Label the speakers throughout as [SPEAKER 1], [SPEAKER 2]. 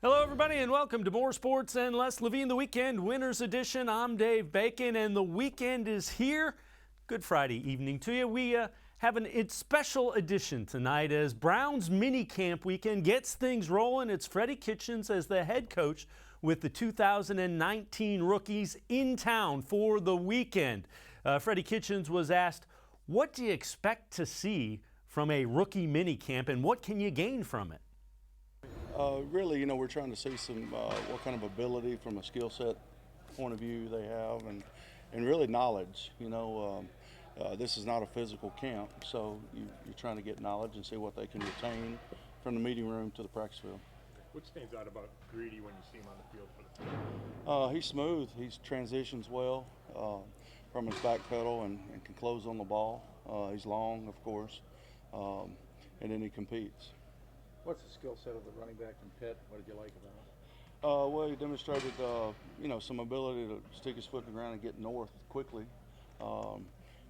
[SPEAKER 1] Hello, everybody, and welcome to More Sports and Less Levine, the Weekend Winners Edition. I'm Dave Bacon, and the weekend is here. Good Friday evening to you. We have a special edition tonight as Browns Minicamp weekend gets things rolling. It's Freddie Kitchens as the head coach with the 2019 rookies in town for the weekend. Freddie Kitchens was asked, what do you expect to see from a rookie minicamp, and what can you gain from it?
[SPEAKER 2] Really, we're trying to see some what kind of ability from a skill set point of view they have, and really knowledge. This is not a physical camp, so you're trying to get knowledge and see what they can retain from the meeting room to the practice field.
[SPEAKER 3] What stands out about Greedy when you see him on the field for the team?
[SPEAKER 2] He's smooth. He transitions well from his back pedal and can close on the ball. He's long, of course, and then he competes.
[SPEAKER 4] What's the skill set of the running back from Pitt? What did you like about him?
[SPEAKER 2] Well, he demonstrated, some ability to stick his foot in the ground and get north quickly.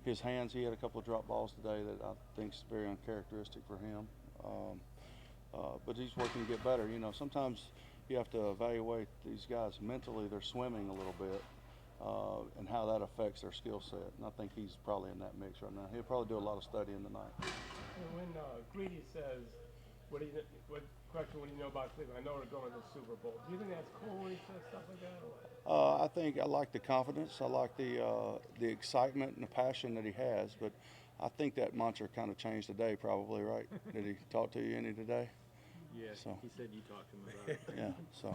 [SPEAKER 2] His hands, he had a couple of drop balls today that I think is very uncharacteristic for him. But he's working to get better. Sometimes you have to evaluate these guys mentally. They're swimming a little bit, and how that affects their skill set. And I think he's probably in that mix right now. He'll probably do a lot of studying tonight.
[SPEAKER 5] And when Greedy says, what do you know about Cleveland? I know we're going to the Super Bowl. Do you think that's cool when he says stuff like that? Or what?
[SPEAKER 2] I think I like the confidence. I like the excitement and the passion that he has. But I think that mantra kind of changed today, probably, right? Did he talk to you any today?
[SPEAKER 6] Yeah,
[SPEAKER 2] so,
[SPEAKER 6] he said you talked to him about it.
[SPEAKER 2] Yeah, so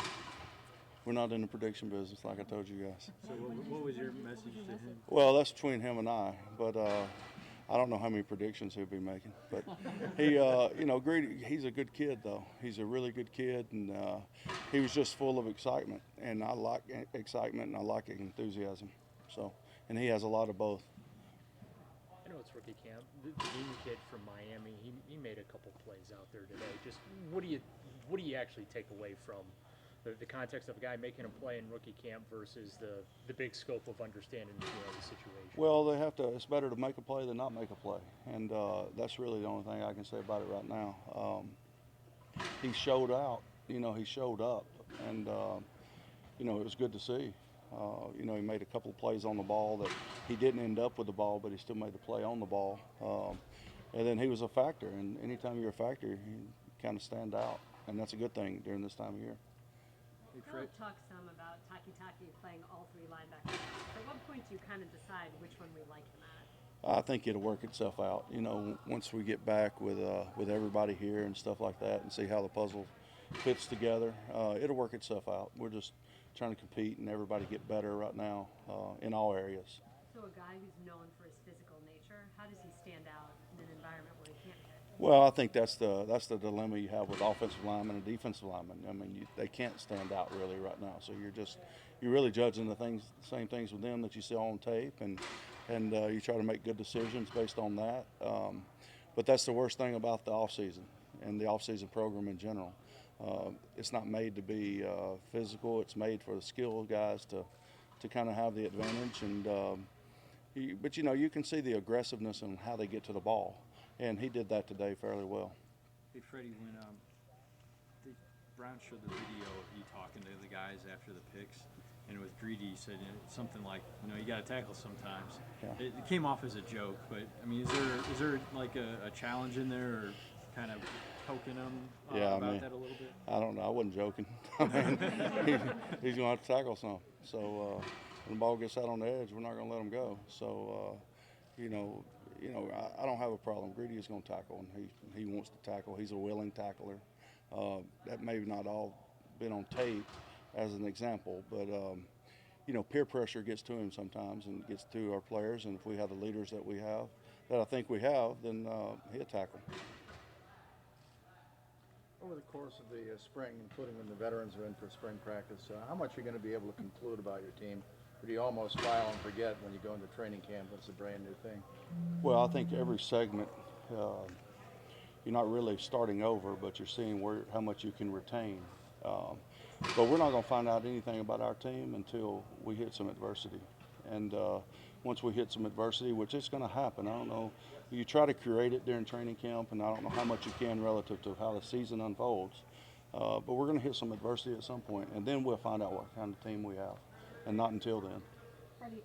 [SPEAKER 2] we're not in the prediction business, like I told you guys.
[SPEAKER 6] So what was your message to him?
[SPEAKER 2] Well, that's between him and I. But I don't know how many predictions he'll be making, but he, Greedy, he's a good kid, though. He's a really good kid, and he was just full of excitement, and I like excitement, and I like enthusiasm. So, and he has a lot of both.
[SPEAKER 6] I know it's rookie camp. The new kid from Miami, he made a couple plays out there today. Just what do you actually take away from the context of a guy making a play in rookie camp versus the big scope of understanding the situation?
[SPEAKER 2] Well, it's better to make a play than not make a play, and that's really the only thing I can say about it right now. He showed out, he showed up, and it was good to see. He made a couple of plays on the ball that he didn't end up with the ball, but he still made the play on the ball. And then he was a factor, and anytime you're a factor, you kind of stand out, and that's a good thing during this time of year.
[SPEAKER 7] We'll talk some about Taki playing all three linebackers. At what point do you kind of decide which one we like him at?
[SPEAKER 2] I think it'll work itself out. Once we get back with everybody here and stuff like that, and see how the puzzle fits together, it'll work itself out. We're just trying to compete and everybody get better right now in all areas.
[SPEAKER 7] So a guy who's known for his physical nature, how does he stand out in an environment where he can't hit?
[SPEAKER 2] Well, I think that's the dilemma you have with offensive linemen and defensive linemen. I mean, they can't stand out really right now. So you're really judging the same things with them that you see on tape, and you try to make good decisions based on that. But that's the worst thing about the off season and the off season program in general. It's not made to be physical. It's made for the skilled guys to kind of have the advantage. But you can see the aggressiveness and how they get to the ball. And he did that today fairly well.
[SPEAKER 6] Hey, Freddie, when the Browns showed the video of you talking to the guys after the picks, and it was Greedy, he said something like, you got to tackle sometimes. Yeah. It came off as a joke, but, I mean, is there like a challenge in there, or kind of poking him about that a little bit?
[SPEAKER 2] I don't know. I wasn't joking. I mean, he's going to have to tackle some. So when the ball gets out on the edge, we're not going to let him go. So, I don't have a problem. Greedy is going to tackle, and he wants to tackle. He's a willing tackler. That may not all been on tape as an example, but peer pressure gets to him sometimes and gets to our players. And if we have the leaders that I think we have, then he'll tackle.
[SPEAKER 4] Over the course of the spring, including when the veterans are in for spring practice, how much are you going to be able to conclude about your team? Or do you almost file and forget when you go into training camp? It's a brand new thing.
[SPEAKER 2] Well, I think every segment, you're not really starting over, but you're seeing how much you can retain. But we're not going to find out anything about our team until we hit some adversity. And once we hit some adversity, which is going to happen, I don't know. You try to create it during training camp, and I don't know how much you can relative to how the season unfolds. but we're going to hit some adversity at some point, and then we'll find out what kind of team we have, and not until then.
[SPEAKER 8] Freddie,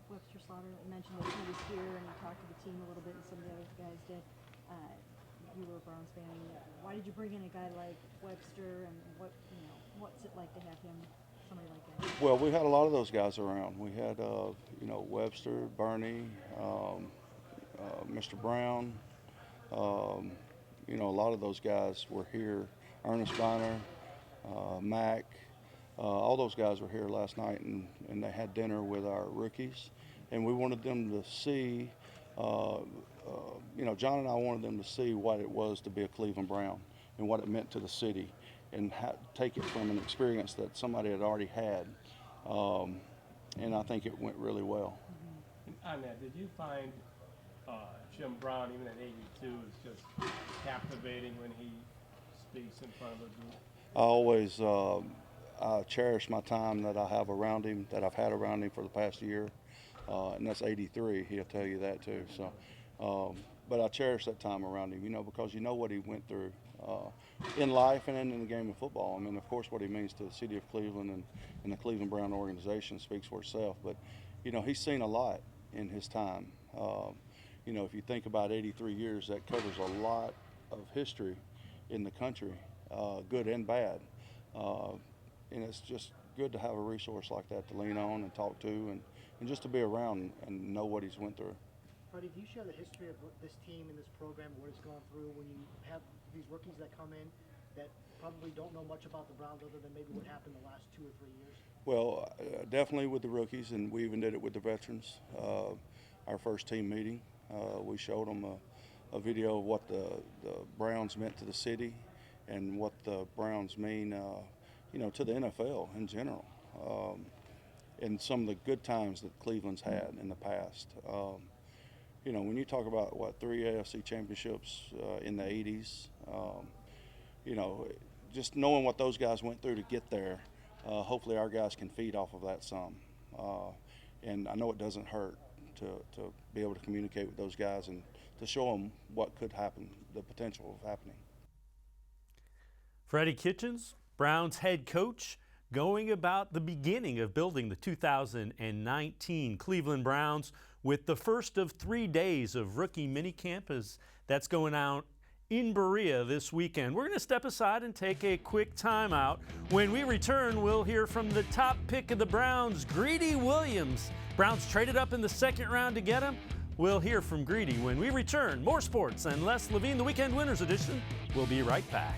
[SPEAKER 8] Webster Slaughter mentioned that he was here and he talked to the team a little bit, and some of the other guys did. You were a Browns fan. Why did you bring in a guy like Webster, and what's it like to have him, somebody like that?
[SPEAKER 2] Well, we had a lot of those guys around. We had Webster, Bernie, Mr. Brown. A lot of those guys were here. Ernest Bonner, Mac, all those guys were here last night, and they had dinner with our rookies, and we wanted them to see. John and I wanted them to see what it was to be a Cleveland Brown and what it meant to the city, and take it from an experience that somebody had already had. And I think it went really well.
[SPEAKER 5] Mm-hmm. On that, did you find Jim Brown, even at 82, is just captivating when he speaks in front of a group?
[SPEAKER 2] I always I cherish my time that I have around him, that I've had around him for the past year. And that's 83, he'll tell you that too. So, but I cherish that time around him, because you know what he went through in life and in the game of football. I mean, of course, what he means to the city of Cleveland and the Cleveland Brown organization speaks for itself. But, he's seen a lot in his time. If you think about 83 years, that covers a lot of history in the country, good and bad. And it's just good to have a resource like that to lean on and talk to, and just to be around and know what he's went through.
[SPEAKER 9] Freddie, do you share the history of this team and this program, what it's gone through when you have these rookies that come in that probably don't know much about the Browns other than maybe what happened the last 2 or 3 years?
[SPEAKER 2] Well, definitely with the rookies, and we even did it with the veterans. Our first team meeting, we showed them a video of what the Browns meant to the city and what the Browns mean, to the NFL in general. And some of the good times that Cleveland's had in the past. When you talk about, 3 AFC championships in the 80s, just knowing what those guys went through to get there, hopefully our guys can feed off of that some. And I know it doesn't hurt to be able to communicate with those guys and to show them what could happen, the potential of happening.
[SPEAKER 1] Freddie Kitchens, Browns head coach, going about the beginning of building the 2019 Cleveland Browns with the first of 3 days of rookie minicamp, as that's going out in Berea this weekend. We're going to step aside and take a quick timeout. When we return, we'll hear from the top pick of the Browns, Greedy Williams. Browns traded up in the second round to get him. We'll hear from Greedy when we return. More sports and less Levine, the Weekend Winners Edition. We'll be right back.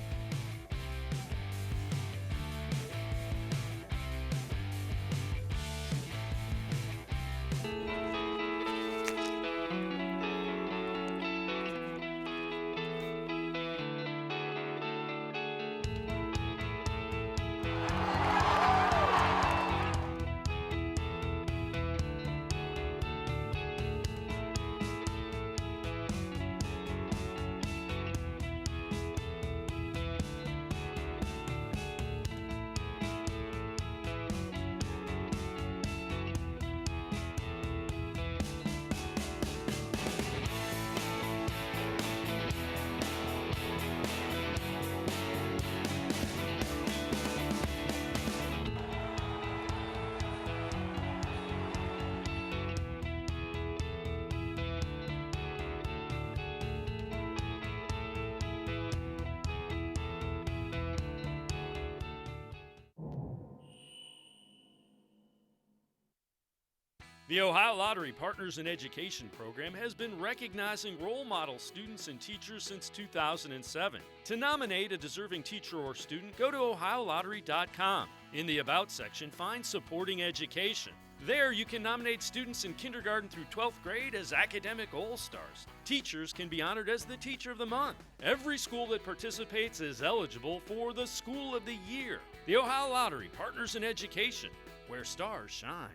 [SPEAKER 1] The Ohio Lottery Partners in Education program has been recognizing role model students and teachers since 2007. To nominate a deserving teacher or student, go to OhioLottery.com. In the About section, find Supporting Education. There, you can nominate students in kindergarten through 12th grade as academic all-stars. Teachers can be honored as the Teacher of the Month. Every school that participates is eligible for the School of the Year. The Ohio Lottery Partners in Education, where stars shine.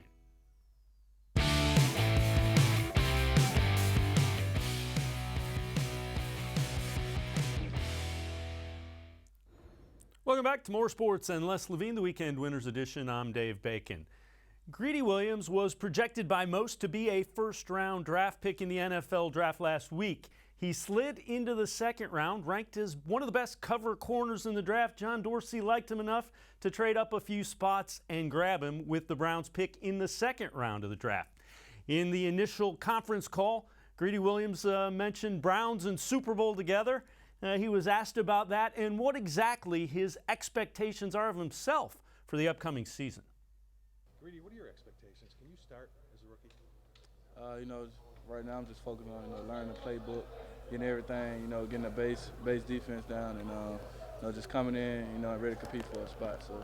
[SPEAKER 1] Welcome back to More Sports and Less Levine, the Weekend Winners Edition. I'm Dave Bacon. Greedy Williams was projected by most to be a first-round draft pick in the NFL draft last week. He slid into the second round, ranked as one of the best cover corners in the draft. John Dorsey liked him enough to trade up a few spots and grab him with the Browns pick in the second round of the draft. In the initial conference call, Greedy Williams mentioned Browns and Super Bowl together. He was asked about that and what exactly his expectations are of himself for the upcoming season.
[SPEAKER 3] Greedy, what are your expectations? Can you start as a rookie?
[SPEAKER 10] Right now I'm just focusing on learning the playbook, getting everything, getting the base defense down, and just coming in, ready to compete for a spot. So,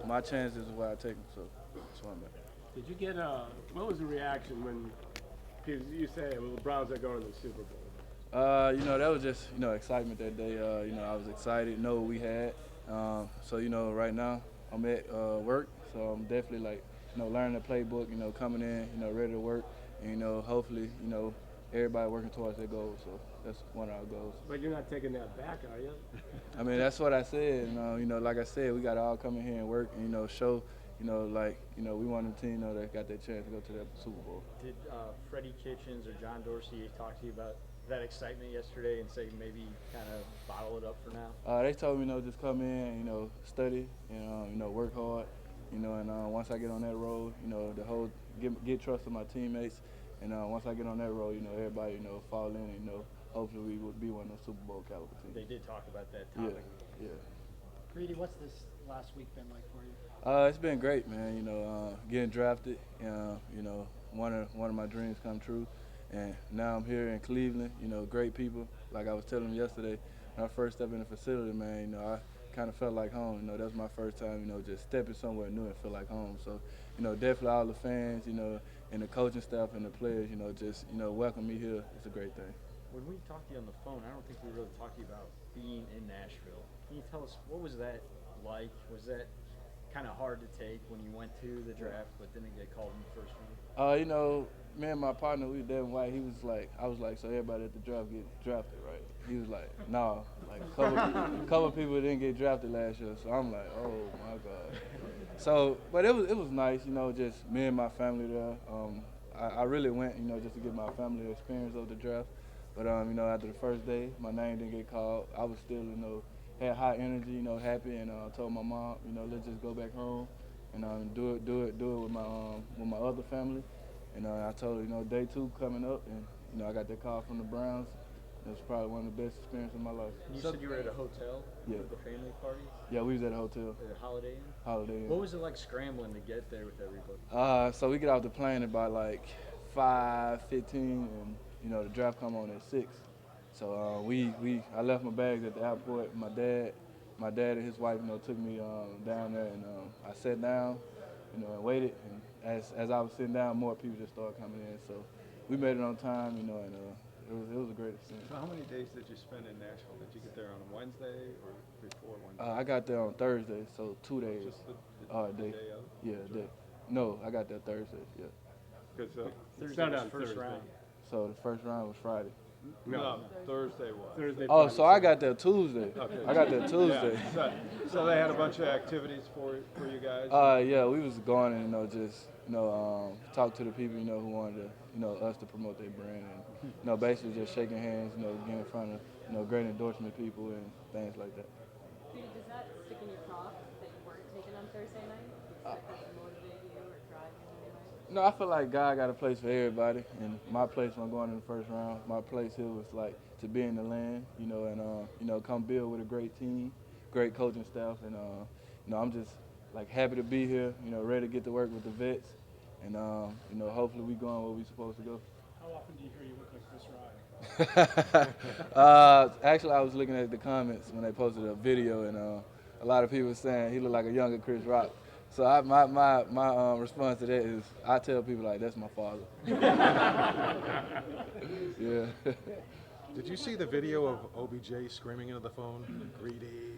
[SPEAKER 10] my chances is where I take them. So that's where I'm at.
[SPEAKER 5] Did you get what was the reaction when you say, well, the Browns are going to the Super Bowl?
[SPEAKER 10] That was just, excitement that day. I was excited, know what we had. So, right now I'm at work, so I'm definitely learning the playbook, coming in, ready to work, and, hopefully, everybody working towards their goals. So that's one of our goals.
[SPEAKER 5] But you're not taking that back, are you?
[SPEAKER 10] I mean, that's what I said. Like I said, we got to all come in here and work and, show, we want a team, that got that chance to go to that Super Bowl.
[SPEAKER 6] Did Freddie Kitchens or John Dorsey talk to you about that excitement yesterday and say maybe kind of bottle it up for now?
[SPEAKER 10] They told me, just come in, study, and, work hard, and once I get on that road, get trust of my teammates, and once I get on that road, everybody, fall in, and, hopefully we would be one of those Super Bowl caliber teams.
[SPEAKER 6] They did talk about that topic.
[SPEAKER 10] Yeah.
[SPEAKER 9] Greedy, what's this last week been like for you?
[SPEAKER 10] It's been great, man. Getting drafted, one of my dreams come true. And now I'm here in Cleveland, great people. Like I was telling them yesterday, when I first stepped in the facility, man, I kind of felt like home. That was my first time, just stepping somewhere new and feel like home. So, definitely all the fans, and the coaching staff and the players, just, welcome me here. It's a great thing.
[SPEAKER 6] When we talked to you on the phone, I don't think we really talked to you about being in Nashville. Can you tell us, what was that like? Was that kind of hard to take when you went to the draft but didn't get called in the first round?
[SPEAKER 10] Me and my partner, we Devin White, he was like, I was like, so everybody at the draft get drafted, right? He was like, no, like a couple people didn't get drafted last year, so I'm like, oh my God. So, but it was nice, just me and my family there. I really went, just to get my family experience of the draft. But, after the first day, my name didn't get called. I was still, had high energy, happy, and told my mom, let's just go back home and do it with my other family. And I told her, day 2 coming up, and I got that call from the Browns. It was probably one of the best experiences of my life.
[SPEAKER 6] You said you were at a hotel with the family party?
[SPEAKER 10] Yeah, we was at a hotel.
[SPEAKER 6] At a Holiday Inn?
[SPEAKER 10] Holiday Inn.
[SPEAKER 6] What was it like scrambling to get there with everybody?
[SPEAKER 10] So we get off the plane at about like 5:15, and the draft come on at 6. So I left my bags at the airport. My dad and his wife, took me down there, and I sat down, and waited. And as I was sitting down, more people just started coming in. So we made it on time, and it was a great experience.
[SPEAKER 3] So how many days did you spend in Nashville? Did you get there on a Wednesday or before Wednesday?
[SPEAKER 10] I got there on Thursday, so 2 days.
[SPEAKER 3] Just the
[SPEAKER 10] day.
[SPEAKER 3] day of?
[SPEAKER 10] Yeah, day. No, I got there Thursday, yeah.
[SPEAKER 3] Because
[SPEAKER 5] Thursday was first round.
[SPEAKER 10] So the first round was Friday.
[SPEAKER 3] no, Thursday was.
[SPEAKER 5] Thursday.
[SPEAKER 10] Oh, so I got there Tuesday.
[SPEAKER 3] Okay.
[SPEAKER 10] I got there Tuesday.
[SPEAKER 3] Yeah. So they had a bunch of activities for you guys?
[SPEAKER 10] Yeah, we was going and just talk to the people who wanted to us to promote their brand, and basically just shaking hands, getting in front of great endorsement people and things like that.
[SPEAKER 7] Does that stick in your craw that you weren't taken on Thursday night? Do you expect that to motivate you or drive you in any way?
[SPEAKER 10] No, I feel like God got a place for everybody, and my place when I'm going in the first round, my place here was like to be in the land, and come build with a great team, great coaching staff, and I'm just like happy to be here, ready to get to work with the vets, and hopefully we going where we supposed to go.
[SPEAKER 5] How often do you hear you look like Chris Ryan?
[SPEAKER 10] Actually, I was looking at the comments when they posted a video, and a lot of people were saying he looked like a younger Chris Rock. So my response to that is I tell people like that's my father. Yeah.
[SPEAKER 3] Did you see the video of OBJ screaming into the phone, greedy?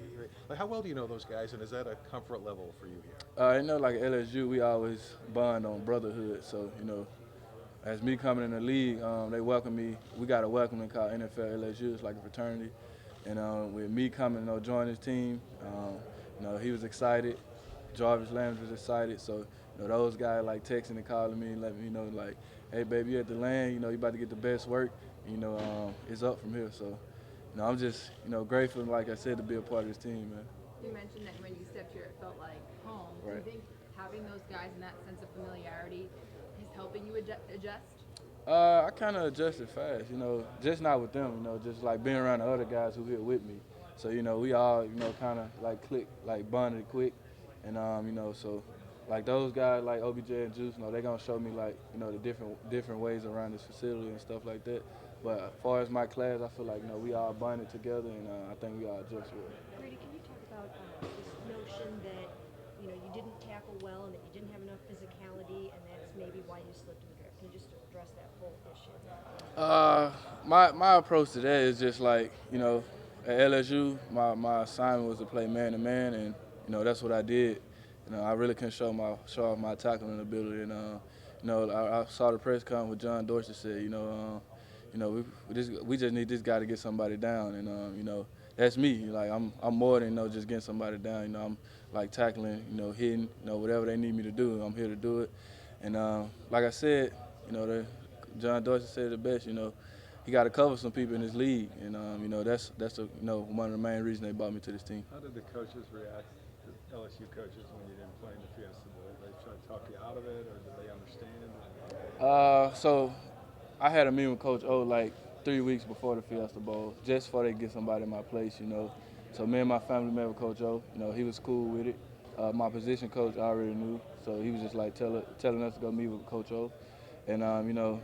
[SPEAKER 3] Like, how well do you know those guys, and is that a comfort level for you here?
[SPEAKER 10] Like at LSU, we always bond on brotherhood. So as me coming in the league, they welcome me. We got a welcoming called NFL LSU. It's like a fraternity. And with me coming, join this team, he was excited. Jarvis Lambs was excited. So, those guys like texting and calling me and letting me know like, hey, baby, you at the land. You about to get the best work. You know, it's up from here. So, you know, I'm just, you know, grateful, like I said, to be a part of this team, man.
[SPEAKER 11] You mentioned that when you stepped here, it felt like home.
[SPEAKER 10] Right.
[SPEAKER 11] Do you think having those guys and that sense of familiarity is helping you adjust?
[SPEAKER 10] I kind of adjusted fast, you know, just not with them, you know, just like being around the other guys who here with me. So, you know, we all, you know, kind of like clicked, like bonded quick. And, you know, so like those guys like OBJ and Juice, you know, they're going to show me like, you know, the different ways around this facility and stuff like that. But as far as my class, I feel like, you know, we all bonded together and I think we all adjust well.
[SPEAKER 8] Freddie, can you talk about this notion that, you know, you didn't tackle well and that you didn't have enough physicality and that's maybe why you slipped in the draft? Can you just address that whole issue?
[SPEAKER 10] My approach to that is just like, you know, at LSU, my assignment was to play man-to-man, and, you know, that's what I did. You know, I really couldn't show off my tackling ability. And, you know, I saw the press conference with John Dorsey said, you know, we just need this guy to get somebody down. And, you know, that's me. Like, I'm more than, you know, just getting somebody down. You know, I'm, like, tackling, you know, hitting, you know, whatever they need me to do, I'm here to do it. And, like I said, you know, John Dorsey said it the best, you know, he got to cover some people in this league, and you know that's you know, one of the main reasons they brought me to this team.
[SPEAKER 12] How did the coaches react, the LSU coaches, when you didn't play in the Fiesta Bowl? Did they try to talk you out of it, or did they understand?
[SPEAKER 10] So I had a meeting with Coach O like 3 weeks before the Fiesta Bowl, just before they get somebody in my place, you know. So me and my family met with Coach O. You know, he was cool with it. My position coach I already knew, so he was just like telling us to go meet with Coach O, and you know.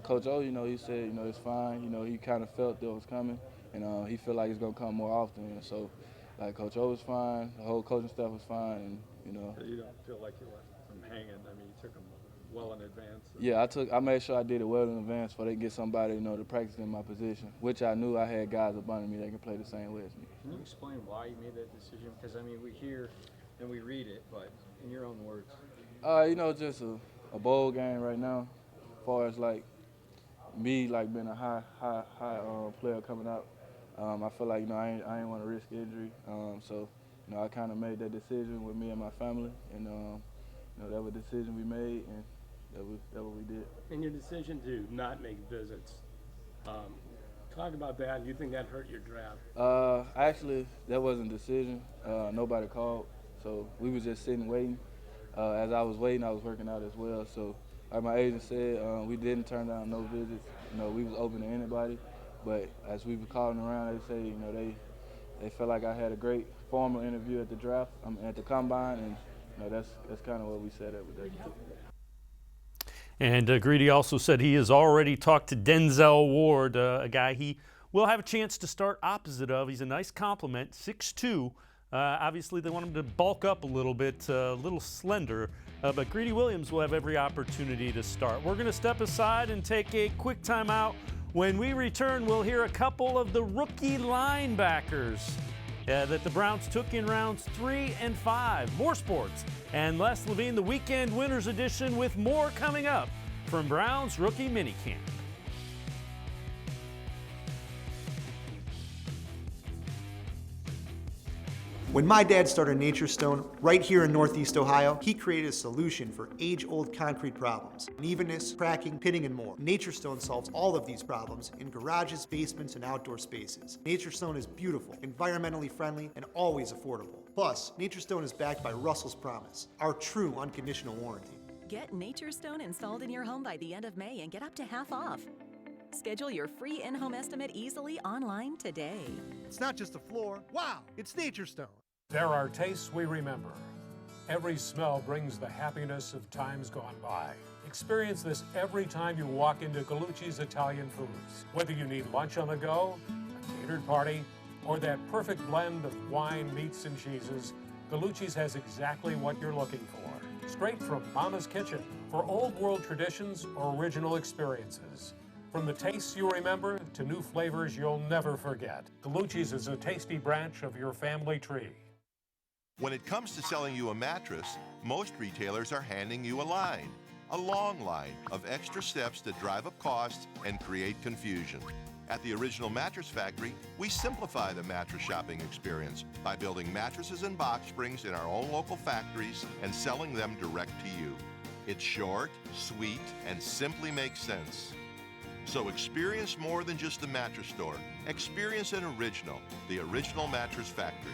[SPEAKER 10] Coach O, you know, he said, you know, it's fine. You know, he kind of felt that was coming, and he felt like it's going to come more often. And so, like, Coach O was fine. The whole coaching staff was fine, and, you know.
[SPEAKER 12] You don't feel like you left them hanging. I mean, you took them well in advance.
[SPEAKER 10] Yeah, I made sure I did it well in advance before they get somebody, you know, to practice in my position, which I knew I had guys up under me that can play the same way as me.
[SPEAKER 6] Can you explain why you made that decision? Because, I mean, we hear and we read it, but in your own words.
[SPEAKER 10] You know, just a bowl game right now. As far as like me, like being a high player coming out, I feel like, you know, I ain't want to risk injury. So, you know, I kind of made that decision with me and my family, and you know, that was a decision we made, and that what we did.
[SPEAKER 5] And your decision to not make visits, talk about that. You think that hurt your draft?
[SPEAKER 10] Actually, that wasn't a decision. Nobody called, so we was just sitting waiting. As I was waiting, I was working out as well. So, like my agent said, we didn't turn down no visits. You know, we was open to anybody. But as we were calling around, they say, you know, they felt like I had a great formal interview at the draft, at the combine, and you know, that's kind of what we said at with that.
[SPEAKER 1] And Greedy also said he has already talked to Denzel Ward, a guy he will have a chance to start opposite of. He's a nice compliment, 6'2". Obviously, they want him to bulk up a little bit, a little slender. But Greedy Williams will have every opportunity to start. We're going to step aside and take a quick timeout. When we return, we'll hear a couple of the rookie linebackers that the Browns took in rounds 3 and 5. More sports and less. Levine, the Weekend Winners Edition, with more coming up from Browns Rookie Minicamp.
[SPEAKER 13] When my dad started Nature Stone right here in Northeast Ohio, he created a solution for age-old concrete problems: unevenness, cracking, pitting, and more. Nature Stone solves all of these problems in garages, basements, and outdoor spaces. Nature Stone is beautiful, environmentally friendly, and always affordable. Plus, Nature Stone is backed by Russell's Promise, our true unconditional warranty.
[SPEAKER 14] Get Nature Stone installed in your home by the end of May and get up to half off. Schedule your free in-home estimate easily online today.
[SPEAKER 15] It's not just a floor. Wow, it's Nature Stone.
[SPEAKER 16] There are tastes we remember. Every smell brings the happiness of times gone by. Experience this every time you walk into Gallucci's Italian Foods. Whether you need lunch on the go, a catered party, or that perfect blend of wine, meats, and cheeses, Gallucci's has exactly what you're looking for. Straight from Mama's Kitchen, for old world traditions or original experiences. From the tastes you remember to new flavors you'll never forget. Gallucci's is a tasty branch of your family tree.
[SPEAKER 17] When it comes to selling you a mattress, most retailers are handing you a long line of extra steps that drive up costs and create confusion. At the Original Mattress Factory, we simplify the mattress shopping experience by building mattresses and box springs in our own local factories and selling them direct to you. It's short, sweet, and simply makes sense. So experience more than just the mattress store. Experience an original, the Original Mattress Factory.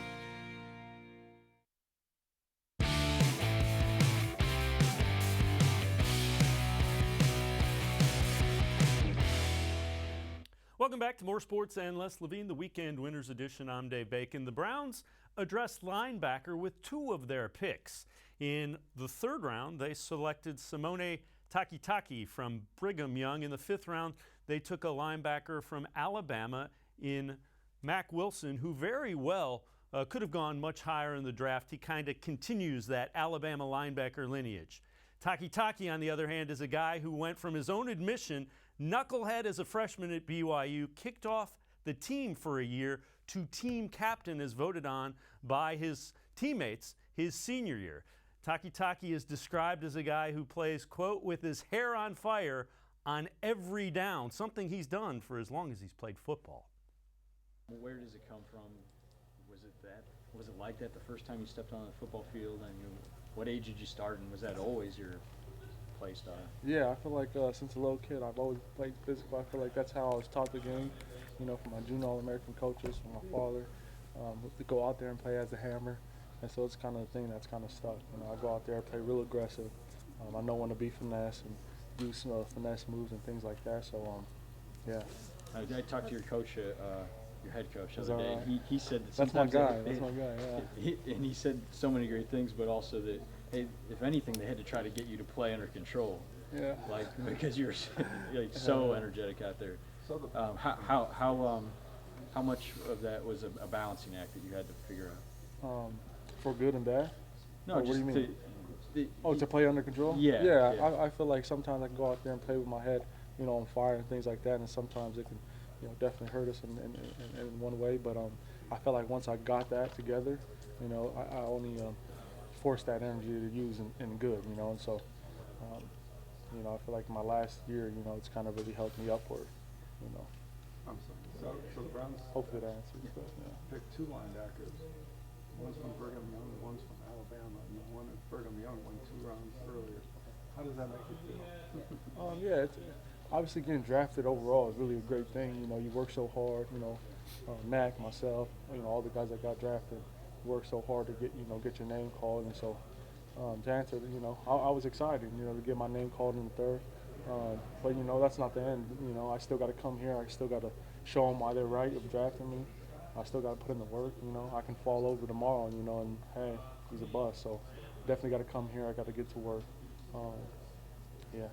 [SPEAKER 1] Welcome back to More Sports and Less Levine, the Weekend Winners Edition. I'm Dave Bacon. The Browns addressed linebacker with 2 of their picks. In the 3rd round, they selected Simone Takitaki from Brigham Young. In the 5th round, they took a linebacker from Alabama in Mack Wilson, who very well could have gone much higher in the draft. He kind of continues that Alabama linebacker lineage. Takitaki, on the other hand, is a guy who went from his own admission knucklehead as a freshman at BYU, kicked off the team for a year to team captain as voted on by his teammates his senior year. Takitaki is described as a guy who plays, quote, with his hair on fire on every down, something he's done for as long as he's played football.
[SPEAKER 6] Where does it come from? Was it like that the first time you stepped on the football field? And what age did you start, and was that always your play style?
[SPEAKER 10] Yeah, I feel like since a little kid, I've always played physical. I feel like that's how I was taught the game, you know, from my junior All-American coaches, from my father, to go out there and play as a hammer. And so it's kind of the thing that's kind of stuck. You know, I go out there, play real aggressive. I know when to be finesse and do some finesse moves and things like that. So, yeah.
[SPEAKER 6] I talked to your coach, your head coach, the
[SPEAKER 10] Is
[SPEAKER 6] other
[SPEAKER 10] that
[SPEAKER 6] day.
[SPEAKER 10] right?
[SPEAKER 6] He said that
[SPEAKER 10] That's my
[SPEAKER 6] sometimes
[SPEAKER 10] guy. That's my guy. Yeah.
[SPEAKER 6] And he said so many great things, but also that, hey, if anything, they had to try to get you to play under control.
[SPEAKER 10] Yeah.
[SPEAKER 6] Like, because you're like so energetic out there. How much of that was a balancing act that you had to figure out?
[SPEAKER 10] For good and bad?
[SPEAKER 6] No,
[SPEAKER 10] what do you mean? To play under control?
[SPEAKER 6] Yeah.
[SPEAKER 10] Yeah. I feel like sometimes I can go out there and play with my head, you know, on fire and things like that, and sometimes it can, you know, definitely hurt us in one way. But I felt like once I got that together, you know, I only forced that energy to use in good, you know, and so, you know, I feel like my last year, you know, it's kind of really helped me upward, you know.
[SPEAKER 12] I'm sorry. So the Browns
[SPEAKER 10] Hopefully that answers. But, yeah.
[SPEAKER 12] picked 2 linebackers. One's from Brigham Young and one's from Alabama. And the one at Brigham Young went 2 rounds earlier. How does that make you feel?
[SPEAKER 10] Yeah, it's, obviously getting drafted overall is really a great thing. You know, you work so hard, you know, Mac, myself, you know, all the guys that got drafted work so hard to get your name called. And so to answer, you know, I was excited, you know, to get my name called in the 3rd. But, you know, that's not the end. You know, I still got to come here. I still got to show them why they're right of drafting me. I still got to put in the work, you know. I can fall over tomorrow, you know, and, hey, he's a bust. So definitely got to come here. I got to get to work. Yeah,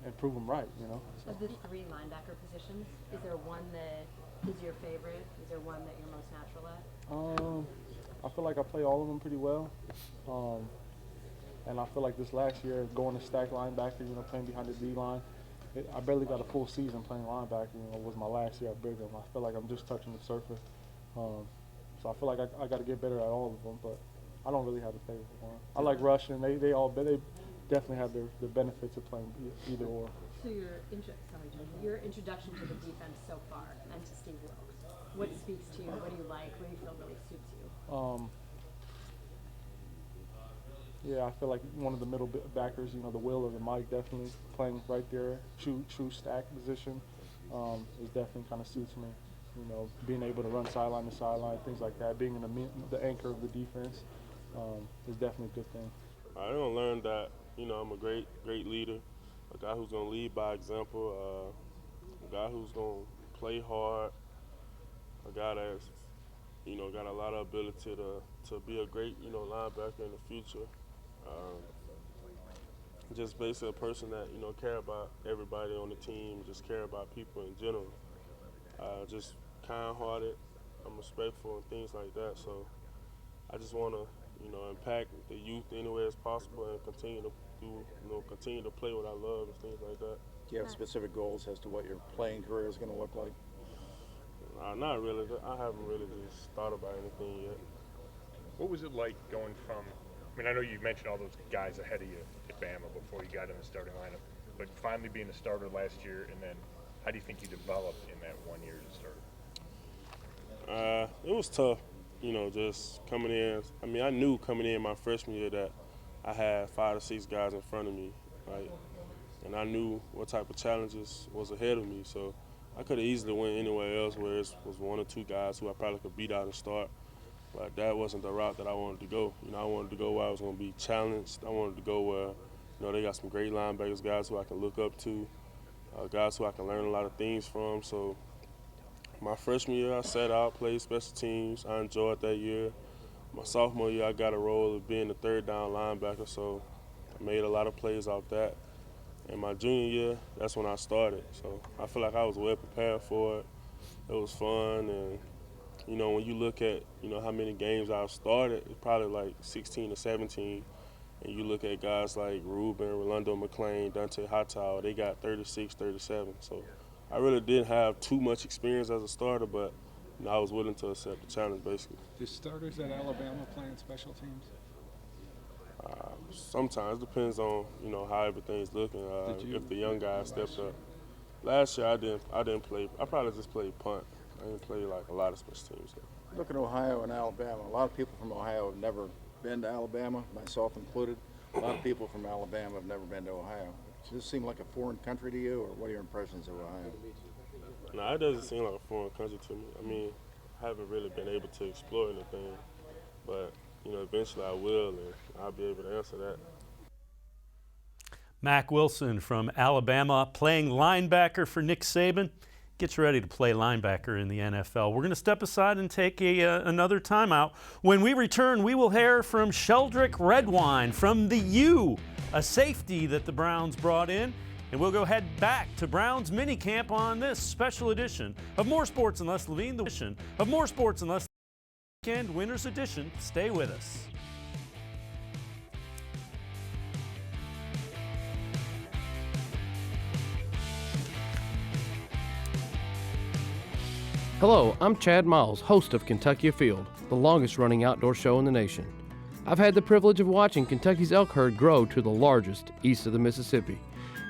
[SPEAKER 10] and prove them right, you know. So.
[SPEAKER 7] Of the 3 linebacker positions, is there one that is your favorite? Is there one that you're most natural at?
[SPEAKER 10] I feel like I play all of them pretty well. And I feel like this last year, going to stack linebacker, you know, playing behind the D-line, I barely got a full season playing linebacker, you know, was my last year at Brigham. I feel like I'm just touching the surface. So I feel like I got to get better at all of them, but I don't really have a favorite one. I like rushing. They definitely have their benefits of playing either or.
[SPEAKER 7] So your introduction to the defense so far and to Steve Wilkes, what speaks to you? What do you like? What do you feel really suits you?
[SPEAKER 10] Yeah, I feel like one of the middle backers, you know, the Will or the Mike, definitely playing right there, true stack position, is definitely kind of suits me. You know, being able to run sideline to sideline, things like that, being in the anchor of the defense is definitely a good thing.
[SPEAKER 18] I don't learn that, you know, I'm a great leader, a guy who's going to lead by example, a guy who's going to play hard, a guy that's, you know, got a lot of ability to be a great, you know, linebacker in the future. Just basically a person that, you know, care about everybody on the team, just care about people in general. Just kind-hearted, I'm respectful and things like that. So I just want to, you know, impact the youth any way as possible and continue to play what I love and things like that.
[SPEAKER 4] Do you have specific goals as to what your playing career is going to look like?
[SPEAKER 18] Not really. I haven't really just thought about anything yet.
[SPEAKER 19] What was it like going from, I mean, I know you mentioned all those guys ahead of you at Bama before you got in the starting lineup, but finally being a starter last year, and then how do you think you developed in that 1 year as a starter?
[SPEAKER 18] It was tough, you know, just coming in. I mean, I knew coming in my freshman year that I had 5 to 6 guys in front of me. Like, and I knew what type of challenges was ahead of me. So I could have easily went anywhere else where it was one or two guys who I probably could beat out and start. But that wasn't the route that I wanted to go. I wanted to go where I was going to be challenged. I wanted to go where, they got some great linebackers, guys who I can look up to, guys who I can learn a lot of things from. So my freshman year, I sat out, played special teams. I enjoyed that year. My sophomore year, I got a role of being the third down linebacker, so I made a lot of plays off that. And my junior year, that's when I started. So I feel like I was well prepared for it. It was fun, and when you look at, how many games I've started, it's probably like 16 or 17. And you look at guys like Ruben, Rolando McClain, Dante Hightower, they got 36, 37. So I really didn't have too much experience as a starter, but I was willing to accept the challenge, basically.
[SPEAKER 12] Do starters at Alabama play in special teams?
[SPEAKER 18] Sometimes, depends on, how everything's looking. If the young guys stepped up. Last year, I didn't play. I probably just played punt. I didn't play like a lot of special teams.
[SPEAKER 4] Look at Ohio and Alabama. A lot of people from Ohio have never been to Alabama, myself included. A lot of people from Alabama have never been to Ohio. Does this seem like a foreign country to you, or what are your impressions of Ohio?
[SPEAKER 18] No, it doesn't seem like a foreign country to me. I mean, I haven't really been able to explore anything, but eventually I will, and I'll be able to answer that.
[SPEAKER 1] Mack Wilson from Alabama, playing linebacker for Nick Saban, gets ready to play linebacker in the NFL. We're going to step aside and take another timeout. When we return, we will hear from Sheldrick Redwine from the U, a safety that the Browns brought in. And we'll go head back to Browns Minicamp on this special edition of More Sports and Less Levine, the edition of More Sports and Less Weekend Winners Edition. Stay with us.
[SPEAKER 20] Hello, I'm Chad Miles, host of Kentucky Afield, the longest-running outdoor show in the nation. I've had the privilege of watching Kentucky's elk herd grow to the largest east of the Mississippi,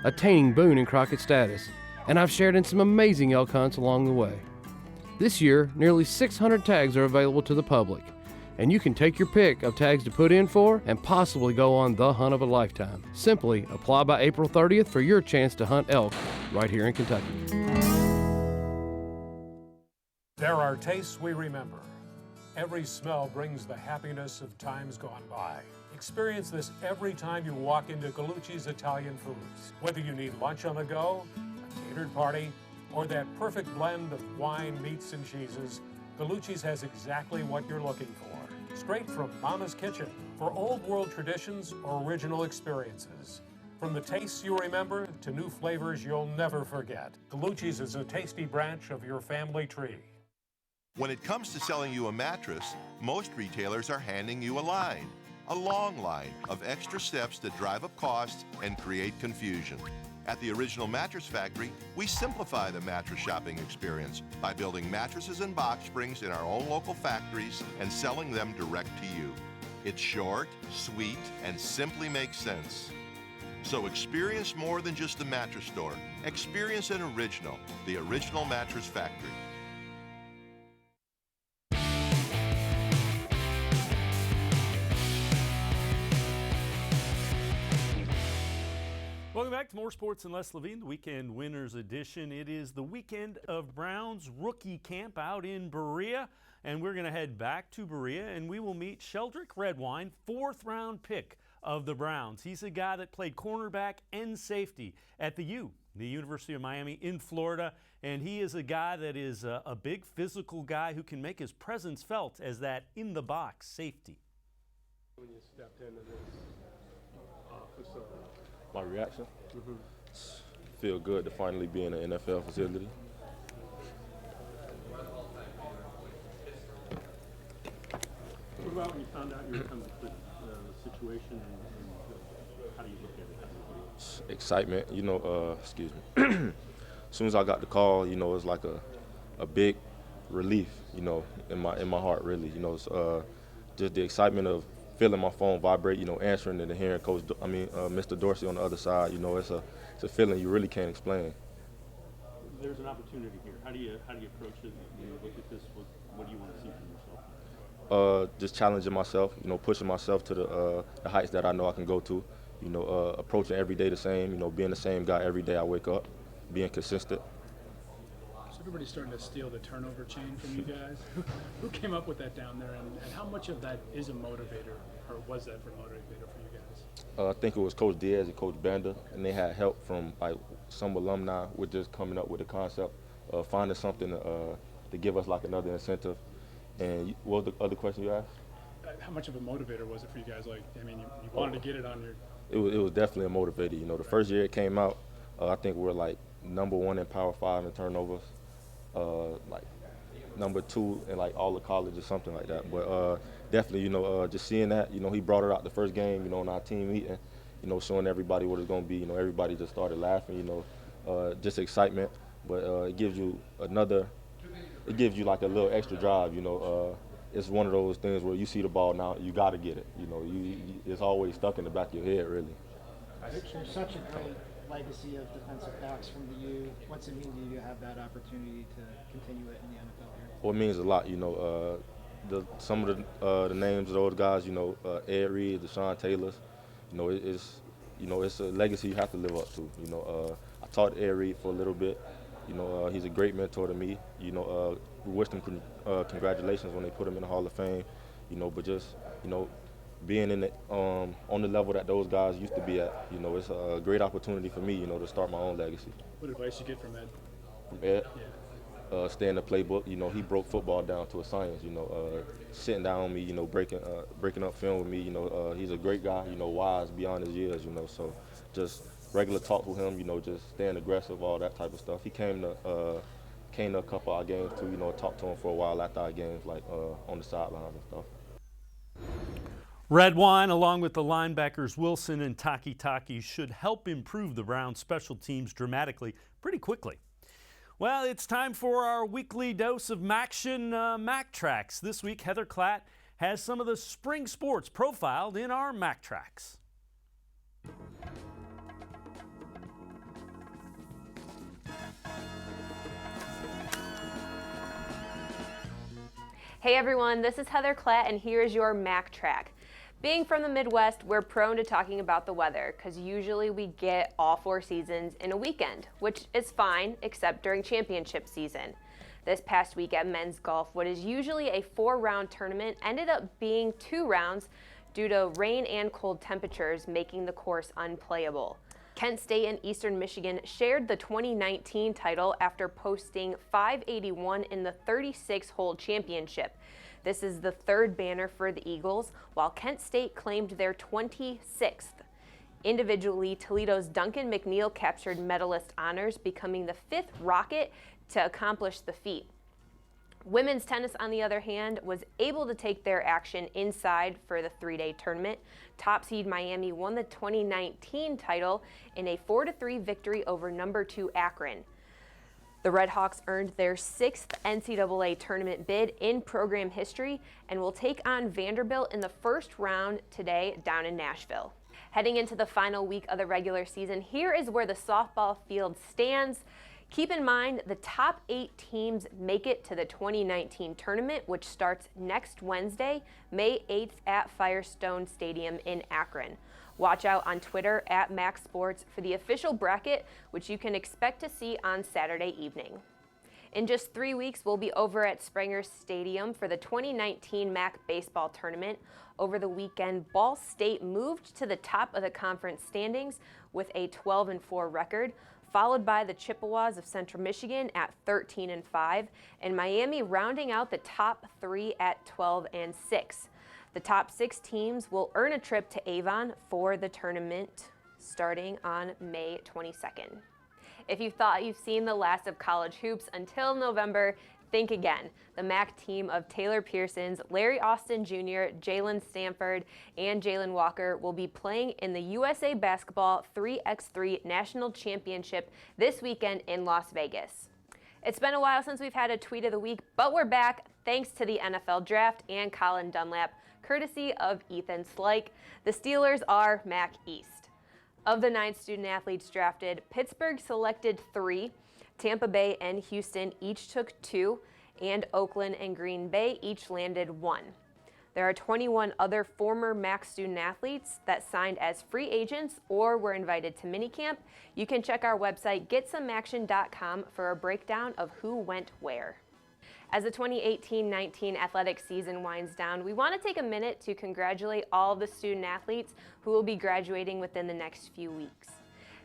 [SPEAKER 20] attaining Boone and Crockett status, and I've shared in some amazing elk hunts along the way. This year, nearly 600 tags are available to the public, and you can take your pick of tags to put in for and possibly go on the hunt of a lifetime. Simply apply by April 30th for your chance to hunt elk right here in Kentucky.
[SPEAKER 16] There are tastes we remember. Every smell brings the happiness of times gone by. Experience this every time you walk into Gallucci's Italian Foods. Whether you need lunch on the go, a catered party, or that perfect blend of wine, meats, and cheeses, Gallucci's has exactly what you're looking for. Straight from Mama's Kitchen for old world traditions or original experiences. From the tastes you remember to new flavors you'll never forget. Gallucci's is a tasty branch of your family tree.
[SPEAKER 17] When it comes to selling you a mattress, most retailers are handing you a long line of extra steps that drive up costs and create confusion. At the Original Mattress Factory, we simplify the mattress shopping experience by building mattresses and box springs in our own local factories and selling them direct to you. It's short, sweet, and simply makes sense. So experience more than just a mattress store. Experience an original, the Original Mattress Factory.
[SPEAKER 1] Welcome back to More Sports and Less Levine, the Weekend Winners Edition. It is the weekend of Browns Rookie Camp out in Berea, and we're going to head back to Berea, and we will meet Sheldrick Redwine, 4th-round pick of the Browns. He's a guy that played cornerback and safety at the U, the University of Miami in Florida, and he is a guy that is a big physical guy who can make his presence felt as that in-the-box safety.
[SPEAKER 5] When you stepped into this facility.
[SPEAKER 21] My reaction? Feel good to finally be in an NFL facility.
[SPEAKER 1] What about when you found out you were coming to the situation and how do you look at it?
[SPEAKER 21] Excitement, excuse me. As soon as I got the call, it was like a big relief, in my heart, really. It's, just the excitement of feeling my phone vibrate, answering it and hearing Mr. Dorsey on the other side, it's a feeling you really can't explain.
[SPEAKER 1] There's an opportunity here. How do you approach it? When you look at this, what do you want to see from yourself?
[SPEAKER 21] Just challenging myself, pushing myself to the heights that I know I can go to, approaching every day the same, being the same guy every day I wake up, being consistent.
[SPEAKER 2] So everybody's starting to steal the turnover chain from you guys. Who came up with that down there, and how much of that is a motivator, or was that for a motivator for you guys?
[SPEAKER 21] I think it was Coach Diaz and Coach Banda, and they had help from like some alumni with just coming up with the concept of finding something to give us like another incentive. And what was the other question you asked?
[SPEAKER 2] How much of a motivator was it for you guys? Like, I mean, you wanted to get it on your...
[SPEAKER 21] It was definitely a motivator. The first year it came out, I think we were like #1 in Power 5 in turnovers, like #2 in like all the college or something like that. But definitely, just seeing that, he brought it out the first game, in our team meeting, showing everybody what it's going to be. Everybody just started laughing, just excitement. But it gives you like a little extra drive, It's one of those things where you see the ball now, you got to get it. It's always stuck in the back of your head, really.
[SPEAKER 9] There's such a great legacy of defensive backs from the U. What's it mean to you to have that opportunity to continue it in the NFL here?
[SPEAKER 21] Well, it means a lot. Some of the names of those guys, Ed Reed, Deshaun Taylor, it's a legacy you have to live up to. I taught Ed Reed for a little bit. He's a great mentor to me. We wish them congratulations when they put him in the Hall of Fame. But just being in on the level that those guys used to be at, it's a great opportunity for me, to start my own legacy.
[SPEAKER 2] What advice you get from Ed?
[SPEAKER 21] From Ed?
[SPEAKER 2] Yeah.
[SPEAKER 21] Stay in the playbook. He broke football down to a science. Sitting down with me, breaking up film with me. He's a great guy. Wise beyond his years. So just regular talk with him. Just staying aggressive, all that type of stuff. He came to a couple of our games too. Talked to him for a while after our games, like on the sidelines and stuff.
[SPEAKER 1] Red wine, along with the linebackers Wilson and Taki, should help improve the Browns' special teams dramatically pretty quickly. Well, it's time for our weekly dose of Maction Mac Tracks. This week, Heather Klatt has some of the spring sports profiled in our Mac Tracks.
[SPEAKER 22] Hey everyone, this is Heather Klatt, and here's your Mac Track. Being from the Midwest, we're prone to talking about the weather because usually we get all 4 seasons in a weekend, which is fine except during championship season. This past week at men's golf, what is usually a 4-round tournament ended up being 2 rounds due to rain and cold temperatures making the course unplayable. Kent State and Eastern Michigan shared the 2019 title after posting 581 in the 36-hole championship. This is the 3rd banner for the Eagles, while Kent State claimed their 26th. Individually, Toledo's Duncan McNeil captured medalist honors, becoming the 5th Rocket to accomplish the feat. Women's tennis, on the other hand, was able to take their action inside for the 3-day tournament. Top seed Miami won the 2019 title in a 4-3 victory over number 2 Akron. The Redhawks earned their 6th NCAA tournament bid in program history and will take on Vanderbilt in the first round today down in Nashville. Heading into the final week of the regular season, here is where the softball field stands. Keep in mind the top 8 teams make it to the 2019 tournament, which starts next Wednesday, May 8th at Firestone Stadium in Akron. Watch out on Twitter at Max Sports for the official bracket, which you can expect to see on Saturday evening. In just 3 weeks, we'll be over at Springer Stadium for the 2019 MAC baseball tournament. Over the weekend, Ball State moved to the top of the conference standings with a 12-4 record, followed by the Chippewas of Central Michigan at 13-5, and Miami rounding out the top 3 at 12-6. The top 6 teams will earn a trip to Avon for the tournament starting on May 22nd. If you thought you've seen the last of college hoops until November, think again. The MAC team of Taylor Pearsons, Larry Austin Jr., Jalen Stanford, and Jalen Walker will be playing in the USA Basketball 3x3 National Championship this weekend in Las Vegas. It's been a while since we've had a Tweet of the Week, but we're back thanks to the NFL Draft and Colin Dunlap, courtesy of Ethan Slike. The Steelers are MAC East. Of the 9 student athletes drafted, Pittsburgh selected 3, Tampa Bay and Houston each took 2, and Oakland and Green Bay each landed 1. There are 21 other former MAC student athletes that signed as free agents or were invited to Minicamp. You can check our website, getsomeaction.com, for a breakdown of who went where. As the 2018-19 athletic season winds down, we want to take a minute to congratulate all the student athletes who will be graduating within the next few weeks.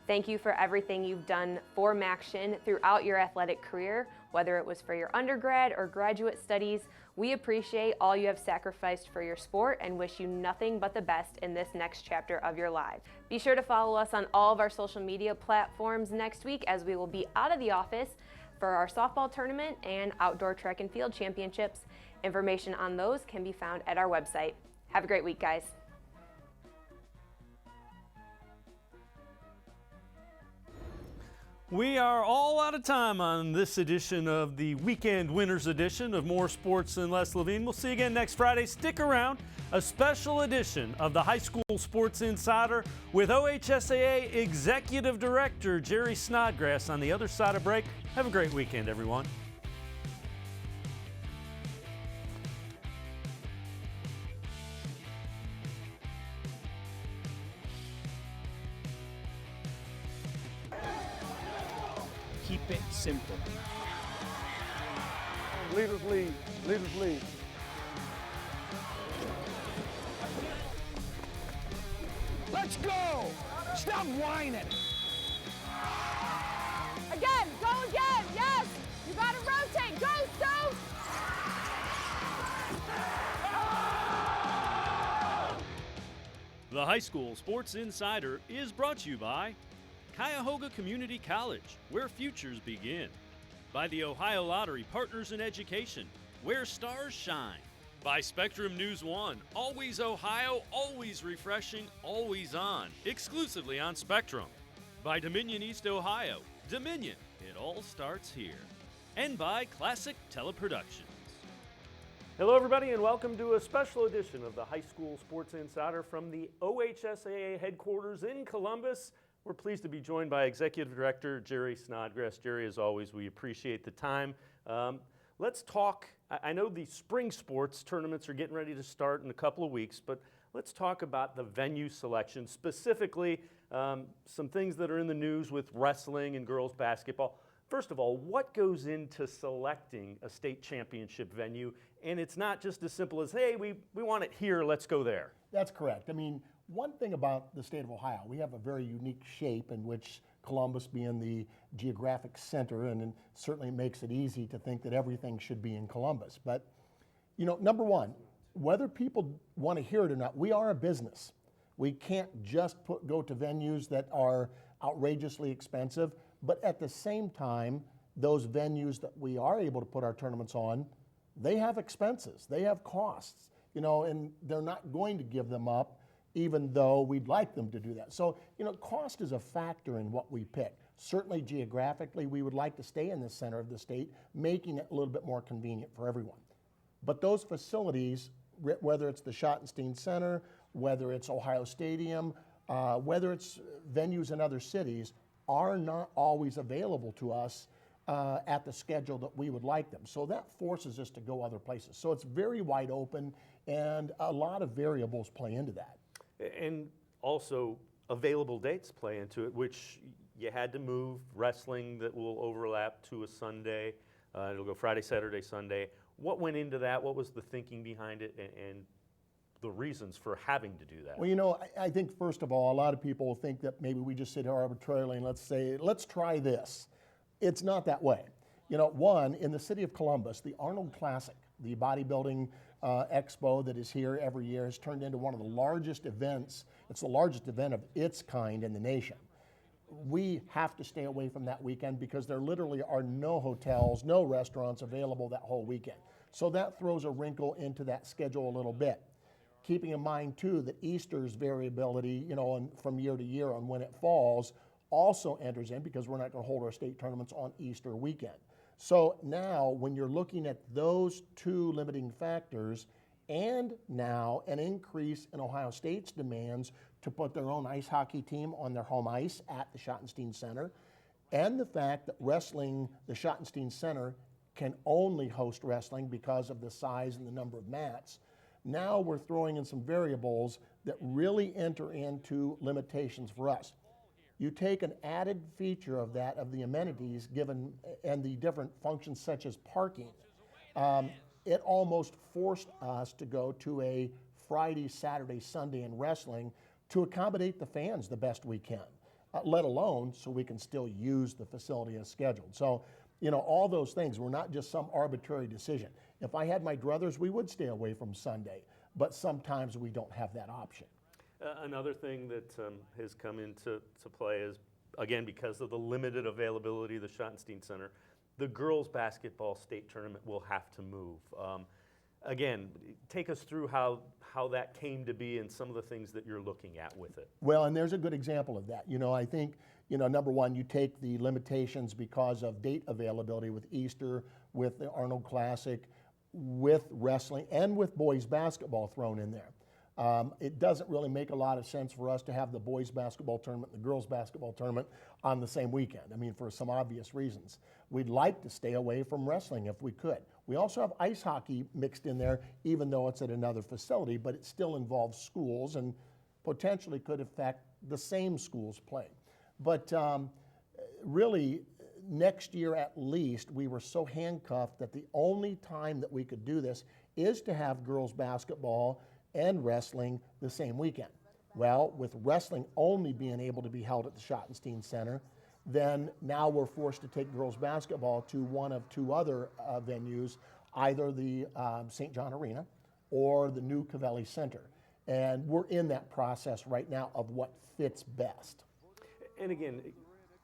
[SPEAKER 22] Thank you for everything you've done for MACtion throughout your athletic career, whether it was for your undergrad or graduate studies. We appreciate all you have sacrificed for your sport and wish you nothing but the best in this next chapter of your lives. Be sure to follow us on all of our social media platforms next week, as we will be out of the office for our softball tournament and outdoor track and field championships. Information on those can be found at our website. Have a great week, guys.
[SPEAKER 1] We are all out of time on this edition of the Weekend Winners edition of More Sports and Less Levine. We'll see you again next Friday. Stick around. A special edition of the High School Sports Insider with OHSAA Executive Director Jerry Snodgrass on the other side of break. Have a great weekend, everyone.
[SPEAKER 3] Keep it simple.
[SPEAKER 12] Leaders lead. Leaders lead.
[SPEAKER 3] Let's go! Stop whining!
[SPEAKER 11] Again, go again, yes! You gotta rotate, go, Stone!
[SPEAKER 1] The High School Sports Insider is brought to you by Cuyahoga Community College, where futures begin. By the Ohio Lottery Partners in Education, where stars shine. By Spectrum News 1, always Ohio, always refreshing, always on, exclusively on Spectrum. By Dominion East Ohio, Dominion, it all starts here. And by Classic Teleproductions. Hello, everybody, and welcome to a special edition of the High School Sports Insider from the OHSAA headquarters in Columbus. We're pleased to be joined by Executive Director Jerry Snodgrass. Jerry, as always, we appreciate the time. Let's talk, I know the spring sports tournaments are getting ready to start in a couple of weeks, but let's talk about the venue selection, specifically some things that are in the news with wrestling and girls basketball. First of all, what goes into selecting a state championship venue? And it's not just as simple as, hey, we want it here, let's go there.
[SPEAKER 23] That's correct. I mean, one thing about the state of Ohio, we have a very unique shape in which Columbus being the geographic center, and certainly makes it easy to think that everything should be in Columbus. But, you know, number one, whether people want to hear it or not, we are a business. We can't just go to venues that are outrageously expensive, but at the same time, those venues that we are able to put our tournaments on, they have expenses, they have costs, you know, and they're not going to give them up, even though we'd like them to do that. So, you know, cost is a factor in what we pick. Certainly geographically, we would like to stay in the center of the state, making it a little bit more convenient for everyone. But those facilities, whether it's the Schottenstein Center, whether it's Ohio Stadium, whether it's venues in other cities, are not always available to us at the schedule that we would like them. So that forces us to go other places. So it's very wide open, and a lot of variables play into that.
[SPEAKER 1] And also available dates play into it, which you had to move wrestling that will overlap to a Sunday. It'll go Friday, Saturday, Sunday. What went into that? What was the thinking behind it, and the reasons for having to do that?
[SPEAKER 23] Well, you know, I think first of all, a lot of people think that maybe we just sit here arbitrarily and let's say, let's try this. It's not that way. You know, one, in the city of Columbus, the Arnold Classic, the bodybuilding expo that is here every year, has turned into one of the largest events. It's the largest event of its kind in the nation. We have to stay away from that weekend because there literally are no hotels, no restaurants available that whole weekend. So that throws a wrinkle into that schedule a little bit. Keeping in mind, too, that Easter's variability, you know, from year to year on when it falls also enters in, because we're not going to hold our state tournaments on Easter weekend. So now, when you're looking at those two limiting factors, and now an increase in Ohio State's demands to put their own ice hockey team on their home ice at the Schottenstein Center, and the fact that wrestling, the Schottenstein Center, can only host wrestling because of the size and the number of mats, Now we're throwing in some variables that really enter into limitations for us. You take an added feature of that, of the amenities given and the different functions such as parking. It almost forced us to go to a Friday, Saturday, Sunday in wrestling to accommodate the fans the best we can, let alone so we can still use the facility as scheduled. So, you know, all those things were not just some arbitrary decision. If I had my druthers, we would stay away from Sunday, but sometimes we don't have that option.
[SPEAKER 1] Another thing that has come into play is, again, because of the limited availability of the Schottenstein Center, the girls' basketball state tournament will have to move. Again, take us through how that came to be and some of the things that you're looking at with it.
[SPEAKER 23] Well, and there's a good example of that. You know, I think, you know, number one, you take the limitations because of date availability with Easter, with the Arnold Classic, with wrestling, and with boys basketball thrown in there. It doesn't really make a lot of sense for us to have the boys basketball tournament and the girls basketball tournament on the same weekend. I mean, for some obvious reasons. We'd like to stay away from wrestling if we could. We also have ice hockey mixed in there, even though it's at another facility, but it still involves schools and potentially could affect the same schools play. But really, next year at least, we were so handcuffed that the only time that we could do this is to have girls basketball and wrestling the same weekend. Well, with wrestling only being able to be held at the Schottenstein Center, then now we're forced to take girls basketball to one of two other venues, either the St. John Arena or the new Covelli Center. And we're in that process right now of what fits best.
[SPEAKER 1] And again,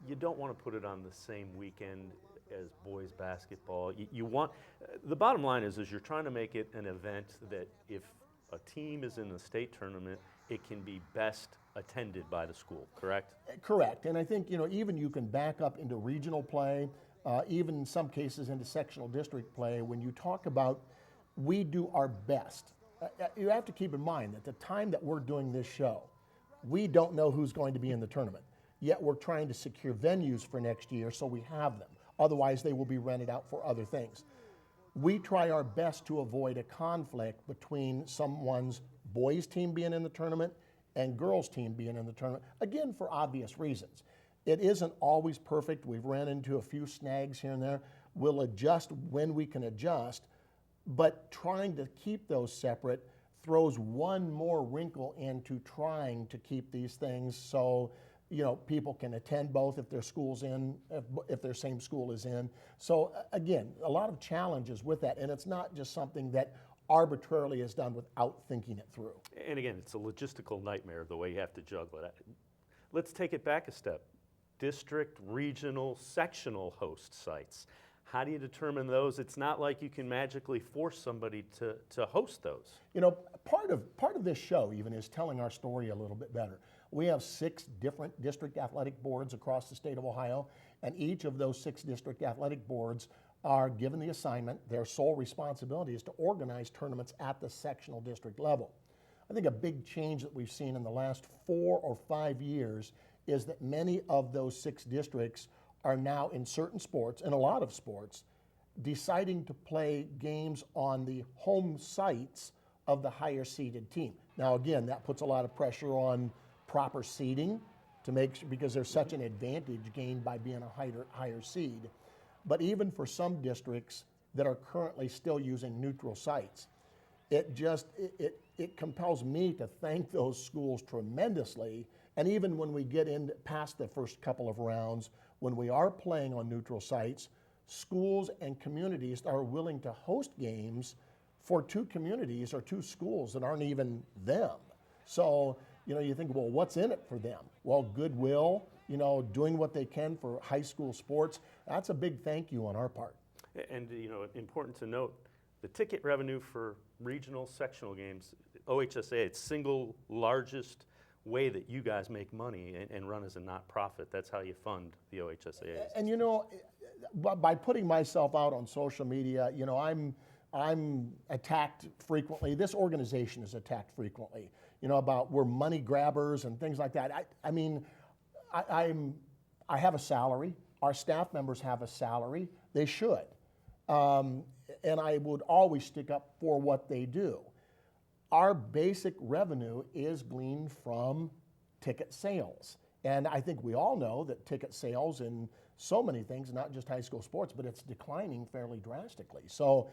[SPEAKER 1] you don't want to put it on the same weekend as boys basketball. You want, the bottom line is you're trying to make it an event that if a team is in the state tournament, it can be best attended by the school, correct?
[SPEAKER 23] Correct, and I think, you know, even you can back up into regional play, even in some cases into sectional district play. When you talk about we do our best, you have to keep in mind that the time that we're doing this show, we don't know who's going to be in the tournament, yet we're trying to secure venues for next year so we have them. Otherwise, they will be rented out for other things. We try our best to avoid a conflict between someone's boys team being in the tournament and girls team being in the tournament, again, for obvious reasons. It isn't always perfect. We've ran into a few snags here and there. We'll adjust when we can adjust, but trying to keep those separate throws one more wrinkle into trying to keep these things so, you know, people can attend both if their school's in, if their same school is in. So again, a lot of challenges with that, and it's not just something that arbitrarily is done without thinking it through.
[SPEAKER 1] And again, it's a logistical nightmare the way you have to juggle it. Let's take it back a step. District, regional, sectional host sites. How do you determine those? It's not like you can magically force somebody to host those.
[SPEAKER 23] You know, part of this show even is telling our story a little bit better. We have 6 different district athletic boards across the state of Ohio, and each of those 6 district athletic boards are given the assignment, their sole responsibility is to organize tournaments at the sectional district level. I think a big change that we've seen in the last 4 or 5 years is that many of those 6 districts are now in certain sports, in a lot of sports, deciding to play games on the home sites of the higher seeded team. Now again, that puts a lot of pressure on proper seeding to make sure, because there's such an advantage gained by being a higher seed. But even for some districts that are currently still using neutral sites, it compels me to thank those schools tremendously. And even when we get in past the first couple of rounds, when we are playing on neutral sites, schools and communities are willing to host games for 2 communities or 2 schools that aren't even them. So, you know, you think, well, what's in it for them? Well, goodwill, you know, doing what they can for high school sports. That's a big thank you on our part.
[SPEAKER 1] And, you know, important to note, the ticket revenue for regional sectional games, OHSA, it's single largest way that you guys make money and run as a not-profit. That's how you fund the OHSA.
[SPEAKER 23] And you know, by putting myself out on social media, you know, I'm attacked frequently. This organization is attacked frequently, you know, about we're money grabbers and things like that. I mean, I have a salary. Our staff members have a salary. They should. And I would always stick up for what they do. our basic revenue is gleaned from ticket sales. And I think we all know that ticket sales in so many things, not just high school sports, but it's declining fairly drastically. So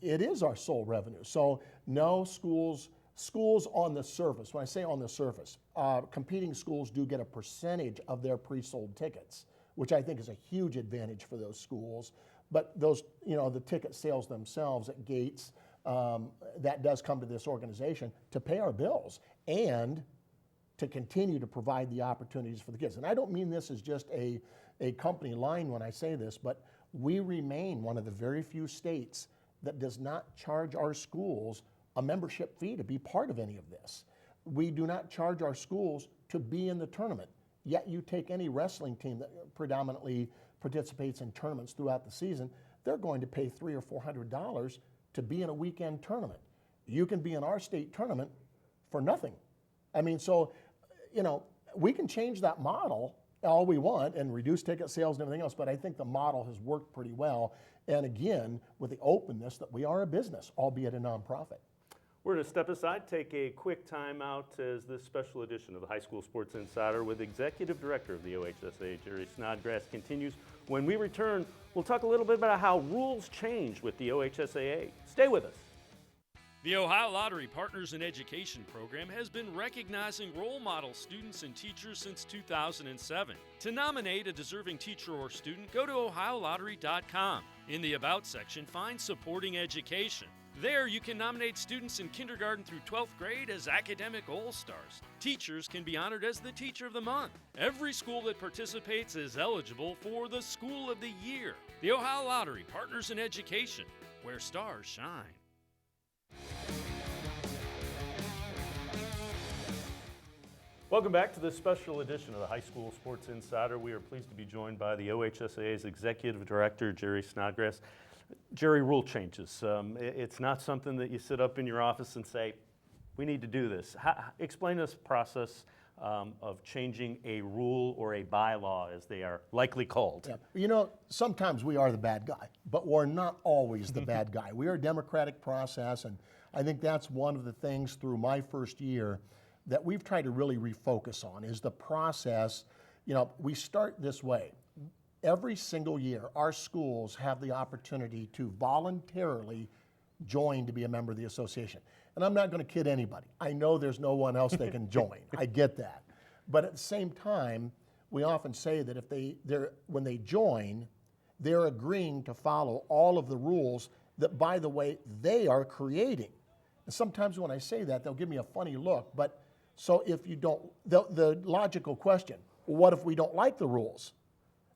[SPEAKER 23] it is our sole revenue. So no, schools on the surface, when I say on the surface, competing schools do get a percentage of their pre-sold tickets, which I think is a huge advantage for those schools. But those, the ticket sales themselves at gates, that does come to this organization to pay our bills and to continue to provide the opportunities for the kids. And I don't mean this as just a company line when I say this, but we remain one of the very few states that does not charge our schools a membership fee to be part of any of this. We do not charge our schools to be in the tournament. Yet you take any wrestling team that predominantly participates in tournaments throughout the season, they're going to pay $300 or $400 to be in a weekend tournament. You can be in our state tournament for nothing. I mean, so, we can change that model all we want and reduce ticket sales and everything else, but I think the model has worked pretty well. And again, with the openness that we are a business, albeit a nonprofit.
[SPEAKER 1] We're going to step aside, take a quick time out as this special edition of the High School Sports Insider with Executive Director of the OHSAA, Jerry Snodgrass, continues. When we return, we'll talk a little bit about how rules change with the OHSAA. Stay with us. The Ohio Lottery Partners in Education program has been recognizing role model students and teachers since 2007. To nominate a deserving teacher or student, go to OhioLottery.com. In the About section, find Supporting Education. There, you can nominate students in kindergarten through 12th grade as academic all-stars. Teachers can be honored as the Teacher of the Month. Every school that participates is eligible for the School of the Year. The Ohio Lottery Partners in Education, where stars shine. Welcome back to this special edition of the High School Sports Insider. We are pleased to be joined by the OHSAA's Executive Director, Jerry Snodgrass. Jerry, rule changes. It's not something that you sit up in your office and say, we need to do this. Explain this process of changing a rule or a bylaw, as they are likely called.
[SPEAKER 23] Yeah. Sometimes we are the bad guy, but we're not always the bad guy. We are a democratic process, and I think that's one of the things through my first year that we've tried to really refocus on is the process. We start this way. Every single year, our schools have the opportunity to voluntarily join to be a member of the association. And I'm not going to kid anybody. I know there's no one else they can join. I get that. But at the same time, we often say that when they join, they're agreeing to follow all of the rules that, by the way, they are creating. And sometimes when I say that, they'll give me a funny look. But so if you don't, the logical question, what if we don't like the rules?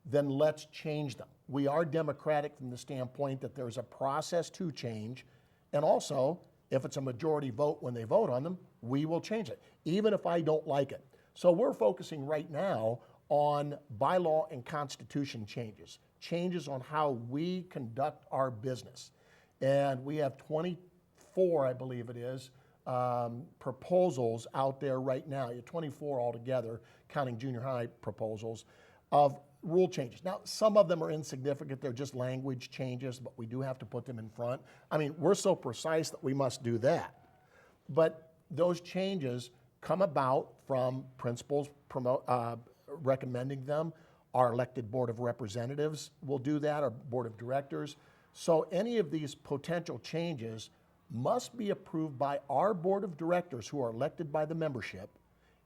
[SPEAKER 23] Then let's change them. We are democratic from the standpoint that there's a process to change, and also, if it's a majority vote when they vote on them, we will change it, even if I don't like it. So we're focusing right now on bylaw and constitution changes on how we conduct our business. And we have 24, I believe it is, proposals out there right now, 24 altogether, counting junior high proposals, of rule changes. Now, some of them are insignificant. They're just language changes, but we do have to put them in front. I mean, we're so precise that we must do that. But those changes come about from principals recommending them. Our elected Board of Representatives will do that, our Board of Directors. So any of these potential changes must be approved by our Board of Directors, who are elected by the membership,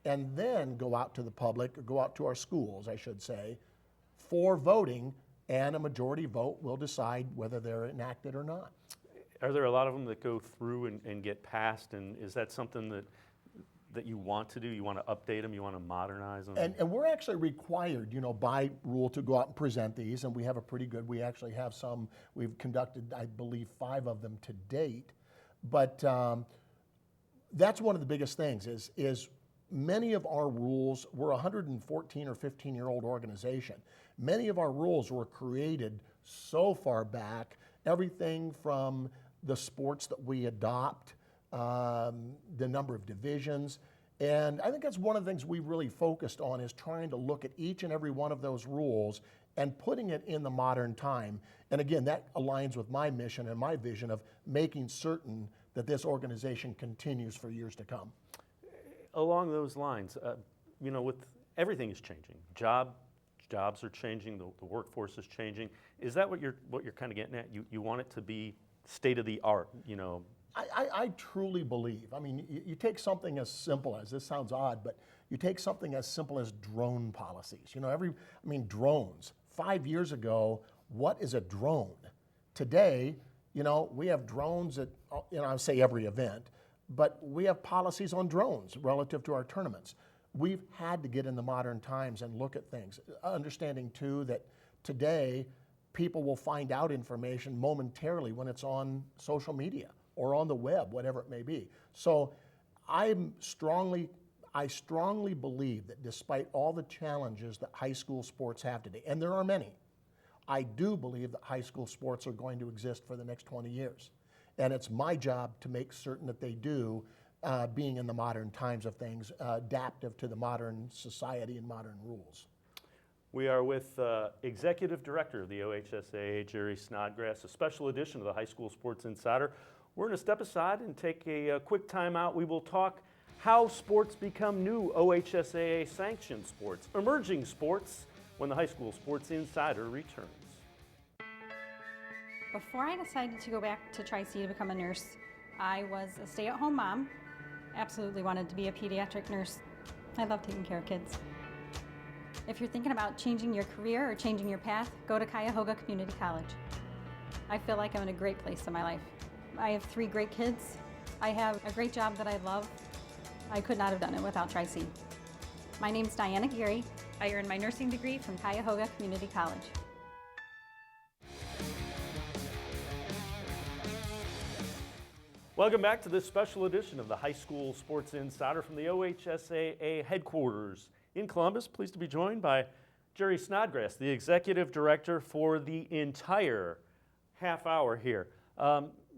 [SPEAKER 23] and then go out to the public, or go out to our schools, I should say, for voting, and a majority vote will decide whether they're enacted or not.
[SPEAKER 1] Are there a lot of them that go through and get passed, and is that something that you want to do? You want to update them? You want to modernize them?
[SPEAKER 23] And we're actually required, by rule to go out and present these, and we have a pretty good, we actually have some, we've conducted, I believe, 5 of them to date. But that's one of the biggest things is many of our rules, we're a 114 or 15-year-old organization. Many of our rules were created so far back, everything from the sports that we adopt, the number of divisions. And I think that's one of the things we've really focused on, is trying to look at each and every one of those rules and putting it in the modern time. And again, that aligns with my mission and my vision of making certain that this organization continues for years to come.
[SPEAKER 1] Along those lines, you know, with everything is changing. Jobs are changing. The workforce is changing. Is that what you're kind of getting at? You want it to be state of the art, you know?
[SPEAKER 23] I truly believe. I mean, you take something as simple as, this sounds odd, but you take something as simple as drone policies. You know, drones. 5 years ago, what is a drone? Today, you know, we have drones at, you know, I say every event, but we have policies on drones relative to our tournaments. We've had to get in the modern times and look at things, understanding too that today people will find out information momentarily when it's on social media or on the web, whatever it may be. So I strongly believe that despite all the challenges that high school sports have today, and there are many, I do believe that high school sports are going to exist for the next 20 years. And it's my job to make certain that they do, being in the modern times of things, adaptive to the modern society and modern rules.
[SPEAKER 1] We are with Executive Director of the OHSAA, Jerry Snodgrass, a special edition of the High School Sports Insider. We're going to step aside and take a quick time out. We will talk how sports become new OHSAA sanctioned sports, emerging sports, when the High School Sports Insider returns.
[SPEAKER 8] Before I decided to go back to Tri-C to become a nurse, I was a stay-at-home mom. Absolutely wanted to be a pediatric nurse. I love taking care of kids. If you're thinking about changing your career or changing your path, go to Cuyahoga Community College. I feel like I'm in a great place in my life. I have 3 great kids. I have a great job that I love. I could not have done it without Tri-C. My name is Diana Geary. I earned my nursing degree from Cuyahoga Community College.
[SPEAKER 1] Welcome back to this special edition of the High School Sports Insider from the OHSAA headquarters in Columbus. Pleased to be joined by Jerry Snodgrass, the Executive Director for the entire half hour here.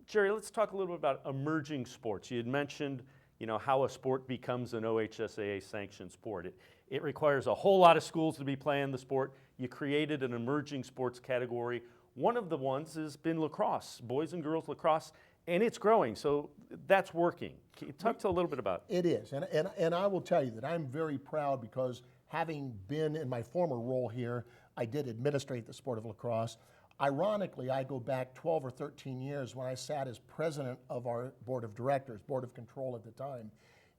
[SPEAKER 1] Jerry, let's talk a little bit about emerging sports. You had mentioned, you know, how a sport becomes an OHSAA sanctioned sport. It requires a whole lot of schools to be playing the sport. You created an emerging sports category. One of the ones has been lacrosse, boys and girls lacrosse, and it's growing, so that's working. Can you talk to a little bit about it?
[SPEAKER 23] It is, and I will tell you that I'm very proud because having been in my former role here, I did administrate the sport of lacrosse. Ironically, I go back 12 or 13 years when I sat as president of our board of directors, board of control at the time,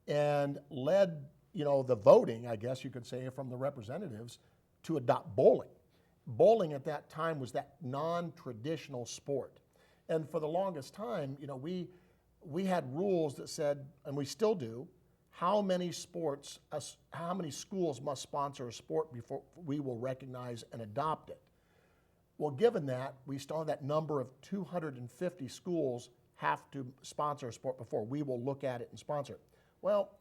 [SPEAKER 23] and led, you know, the voting, I guess you could say, from the representatives to adopt bowling. Bowling at that time was that non-traditional sport. And for the longest time, you know, we had rules that said, and we still do, how many schools must sponsor a sport before we will recognize and adopt it. Well, given that, we still have that number of 250 schools have to sponsor a sport before we will look at it and sponsor it. Well,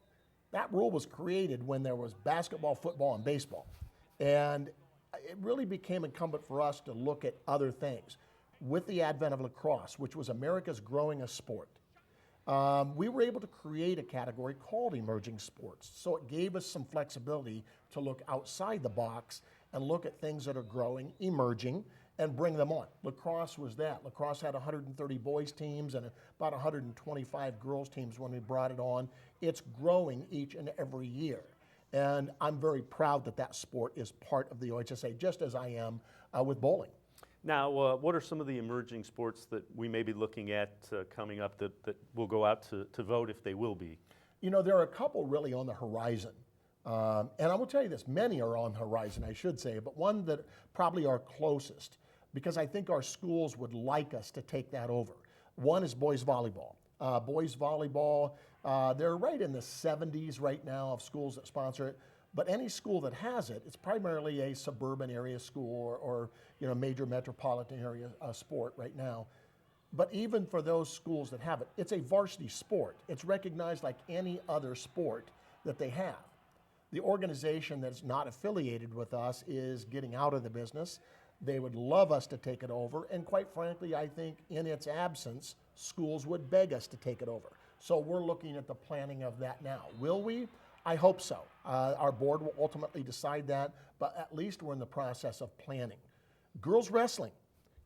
[SPEAKER 23] that rule was created when there was basketball, football, and baseball. And it really became incumbent for us to look at other things. With the advent of lacrosse, which was America's growingest sport, we were able to create a category called emerging sports. So it gave us some flexibility to look outside the box and look at things that are growing, emerging, and bring them on. Lacrosse was that. Lacrosse had 130 boys teams and about 125 girls teams when we brought it on. It's growing each and every year. And I'm very proud that that sport is part of the OHSAA, just as I am with bowling.
[SPEAKER 1] Now, what are some of the emerging sports that we may be looking at coming up that will go out to vote if they will be?
[SPEAKER 23] You know, there are a couple really on the horizon. And I will tell you this, many are on the horizon, I should say, but one that probably are closest, because I think our schools would like us to take that over. One is boys volleyball. Boys volleyball, they're right in the 70s right now of schools that sponsor it. But any school that has it, it's primarily a suburban area school or you know, major metropolitan area sport right now. But even for those schools that have it, it's a varsity sport. It's recognized like any other sport that they have. The organization that's not affiliated with us is getting out of the business. They would love us to take it over, and quite frankly, I think in its absence, schools would beg us to take it over. So we're looking at the planning of that now. Will we? I hope so. Our board will ultimately decide that, but at least we're in the process of planning. Girls wrestling.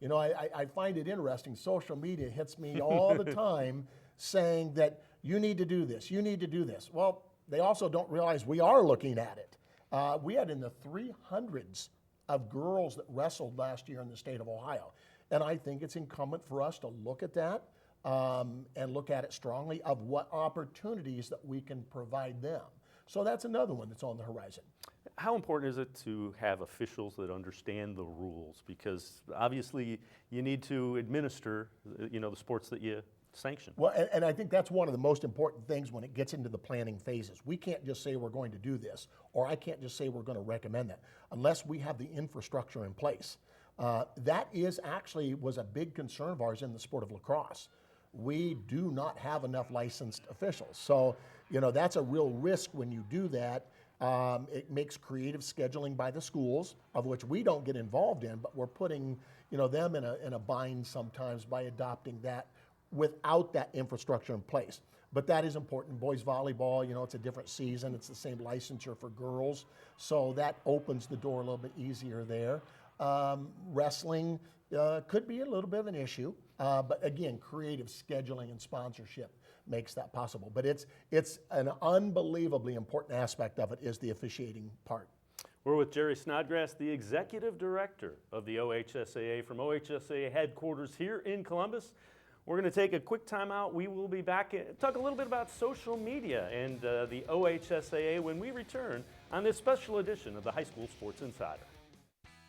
[SPEAKER 23] You know, I find it interesting. Social media hits me all the time saying that you need to do this, you need to do this. Well, they also don't realize we are looking at it. We had in the 300s of girls that wrestled last year in the state of Ohio. And I think it's incumbent for us to look at that and look at it strongly of what opportunities that we can provide them. So that's another one that's on the horizon.
[SPEAKER 1] How important is it to have officials that understand the rules? Because obviously you need to administer, the sports that you sanction.
[SPEAKER 23] Well, and I think that's one of the most important things when it gets into the planning phases. We can't just say we're going to do this, or I can't just say we're going to recommend that, unless we have the infrastructure in place. That was a big concern of ours in the sport of lacrosse. We do not have enough licensed officials. So, that's a real risk when you do that. It makes creative scheduling by the schools, of which we don't get involved in, but we're putting, them in a bind sometimes by adopting that without that infrastructure in place. But that is important. Boys volleyball, it's a different season. It's the same licensure for girls. So that opens the door a little bit easier there. Wrestling could be a little bit of an issue. But again, creative scheduling and sponsorship makes that possible. But it's an unbelievably important aspect of it is the officiating part.
[SPEAKER 1] We're with Jerry Snodgrass, the Executive Director of the OHSAA from OHSAA headquarters here in Columbus. We're going to take a quick time out. We will be back and talk a little bit about social media and the OHSAA when we return on this special edition of the High School Sports Insider.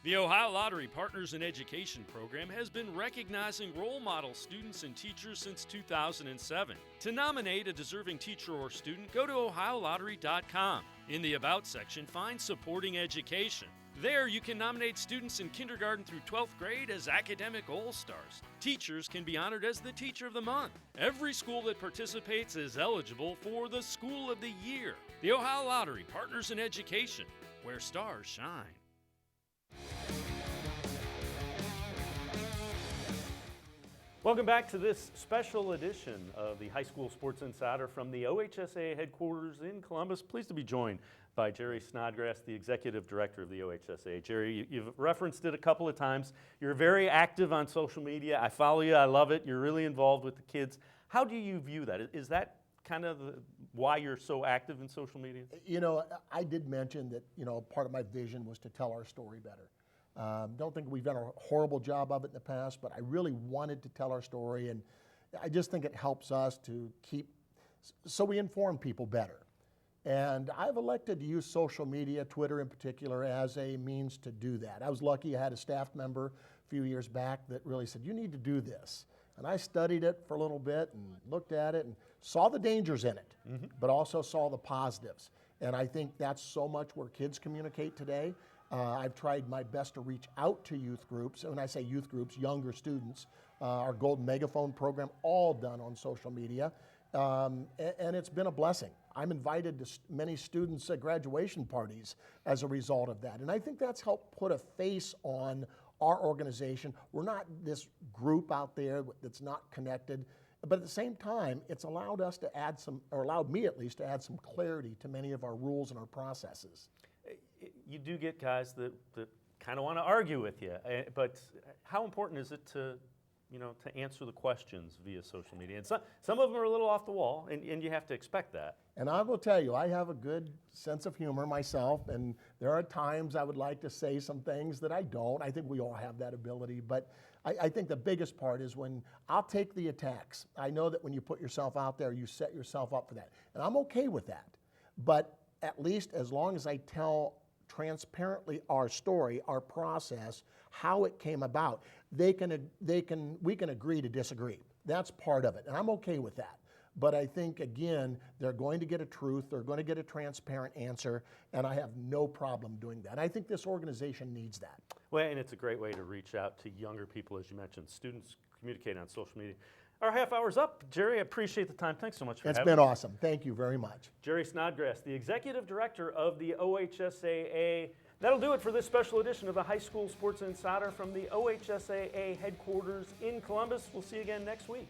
[SPEAKER 1] The Ohio Lottery Partners in Education program has been recognizing role model students and teachers since 2007. To nominate a deserving teacher or student, go to ohiolottery.com. In the About section, find Supporting Education. There, you can nominate students in kindergarten through 12th grade as academic all-stars. Teachers can be honored as the Teacher of the Month. Every school that participates is eligible for the School of the Year. The Ohio Lottery Partners in Education, where stars shine. Welcome back to this special edition of the High School Sports Insider from the OHSAA headquarters in Columbus. Pleased to be joined by Jerry Snodgrass, the Executive Director of the OHSAA. Jerry, you've referenced it a couple of times. You're very active on social media. I follow you. I love it. You're really involved with the kids. How do you view that? Is that kind of why you're so active in social media?
[SPEAKER 23] I did mention that, part of my vision was to tell our story better. Don't think we've done a horrible job of it in the past, but I really wanted to tell our story, and I just think it helps us to so we inform people better. And I've elected to use social media, Twitter in particular, as a means to do that. I was lucky I had a staff member a few years back that really said, you need to do this. And I studied it for a little bit and looked at it and saw the dangers in it, but also saw the positives. And I think that's so much where kids communicate today. I've tried my best to reach out to youth groups. And when I say youth groups, younger students, our Golden Megaphone program, all done on social media. And it's been a blessing. I'm invited to many students' graduation parties as a result of that. And I think that's helped put a face on our organization. We're not this group out there that's not connected. But at the same time, it's allowed us to add allowed me at least to add some clarity to many of our rules and our processes.
[SPEAKER 1] You do get guys that kind of want to argue with you, but how important is it to answer the questions via social media? And some of them are a little off the wall, and you have to expect that.
[SPEAKER 23] And I will tell you, I have a good sense of humor myself, and there are times I would like to say some things that I don't. I think we all have that ability, but I think the biggest part is when I'll take the attacks. I know that when you put yourself out there, you set yourself up for that, and I'm okay with that. But at least as long as I tell transparently our story, our process, how it came about, we can agree to disagree. That's part of it, and I'm okay with that. But I think, again, they're going to get a truth, they're going to get a transparent answer, and I have no problem doing that. I think this organization needs that.
[SPEAKER 1] Well, and it's a great way to reach out to younger people, as you mentioned. Students communicate on social media. Our half hour's up. Jerry, I appreciate the time. Thanks so much for having me.
[SPEAKER 23] It's been awesome. Thank you very much.
[SPEAKER 1] Jerry Snodgrass, the Executive Director of the OHSAA. That'll do it for this special edition of the High School Sports Insider from the OHSAA headquarters in Columbus. We'll see you again next week.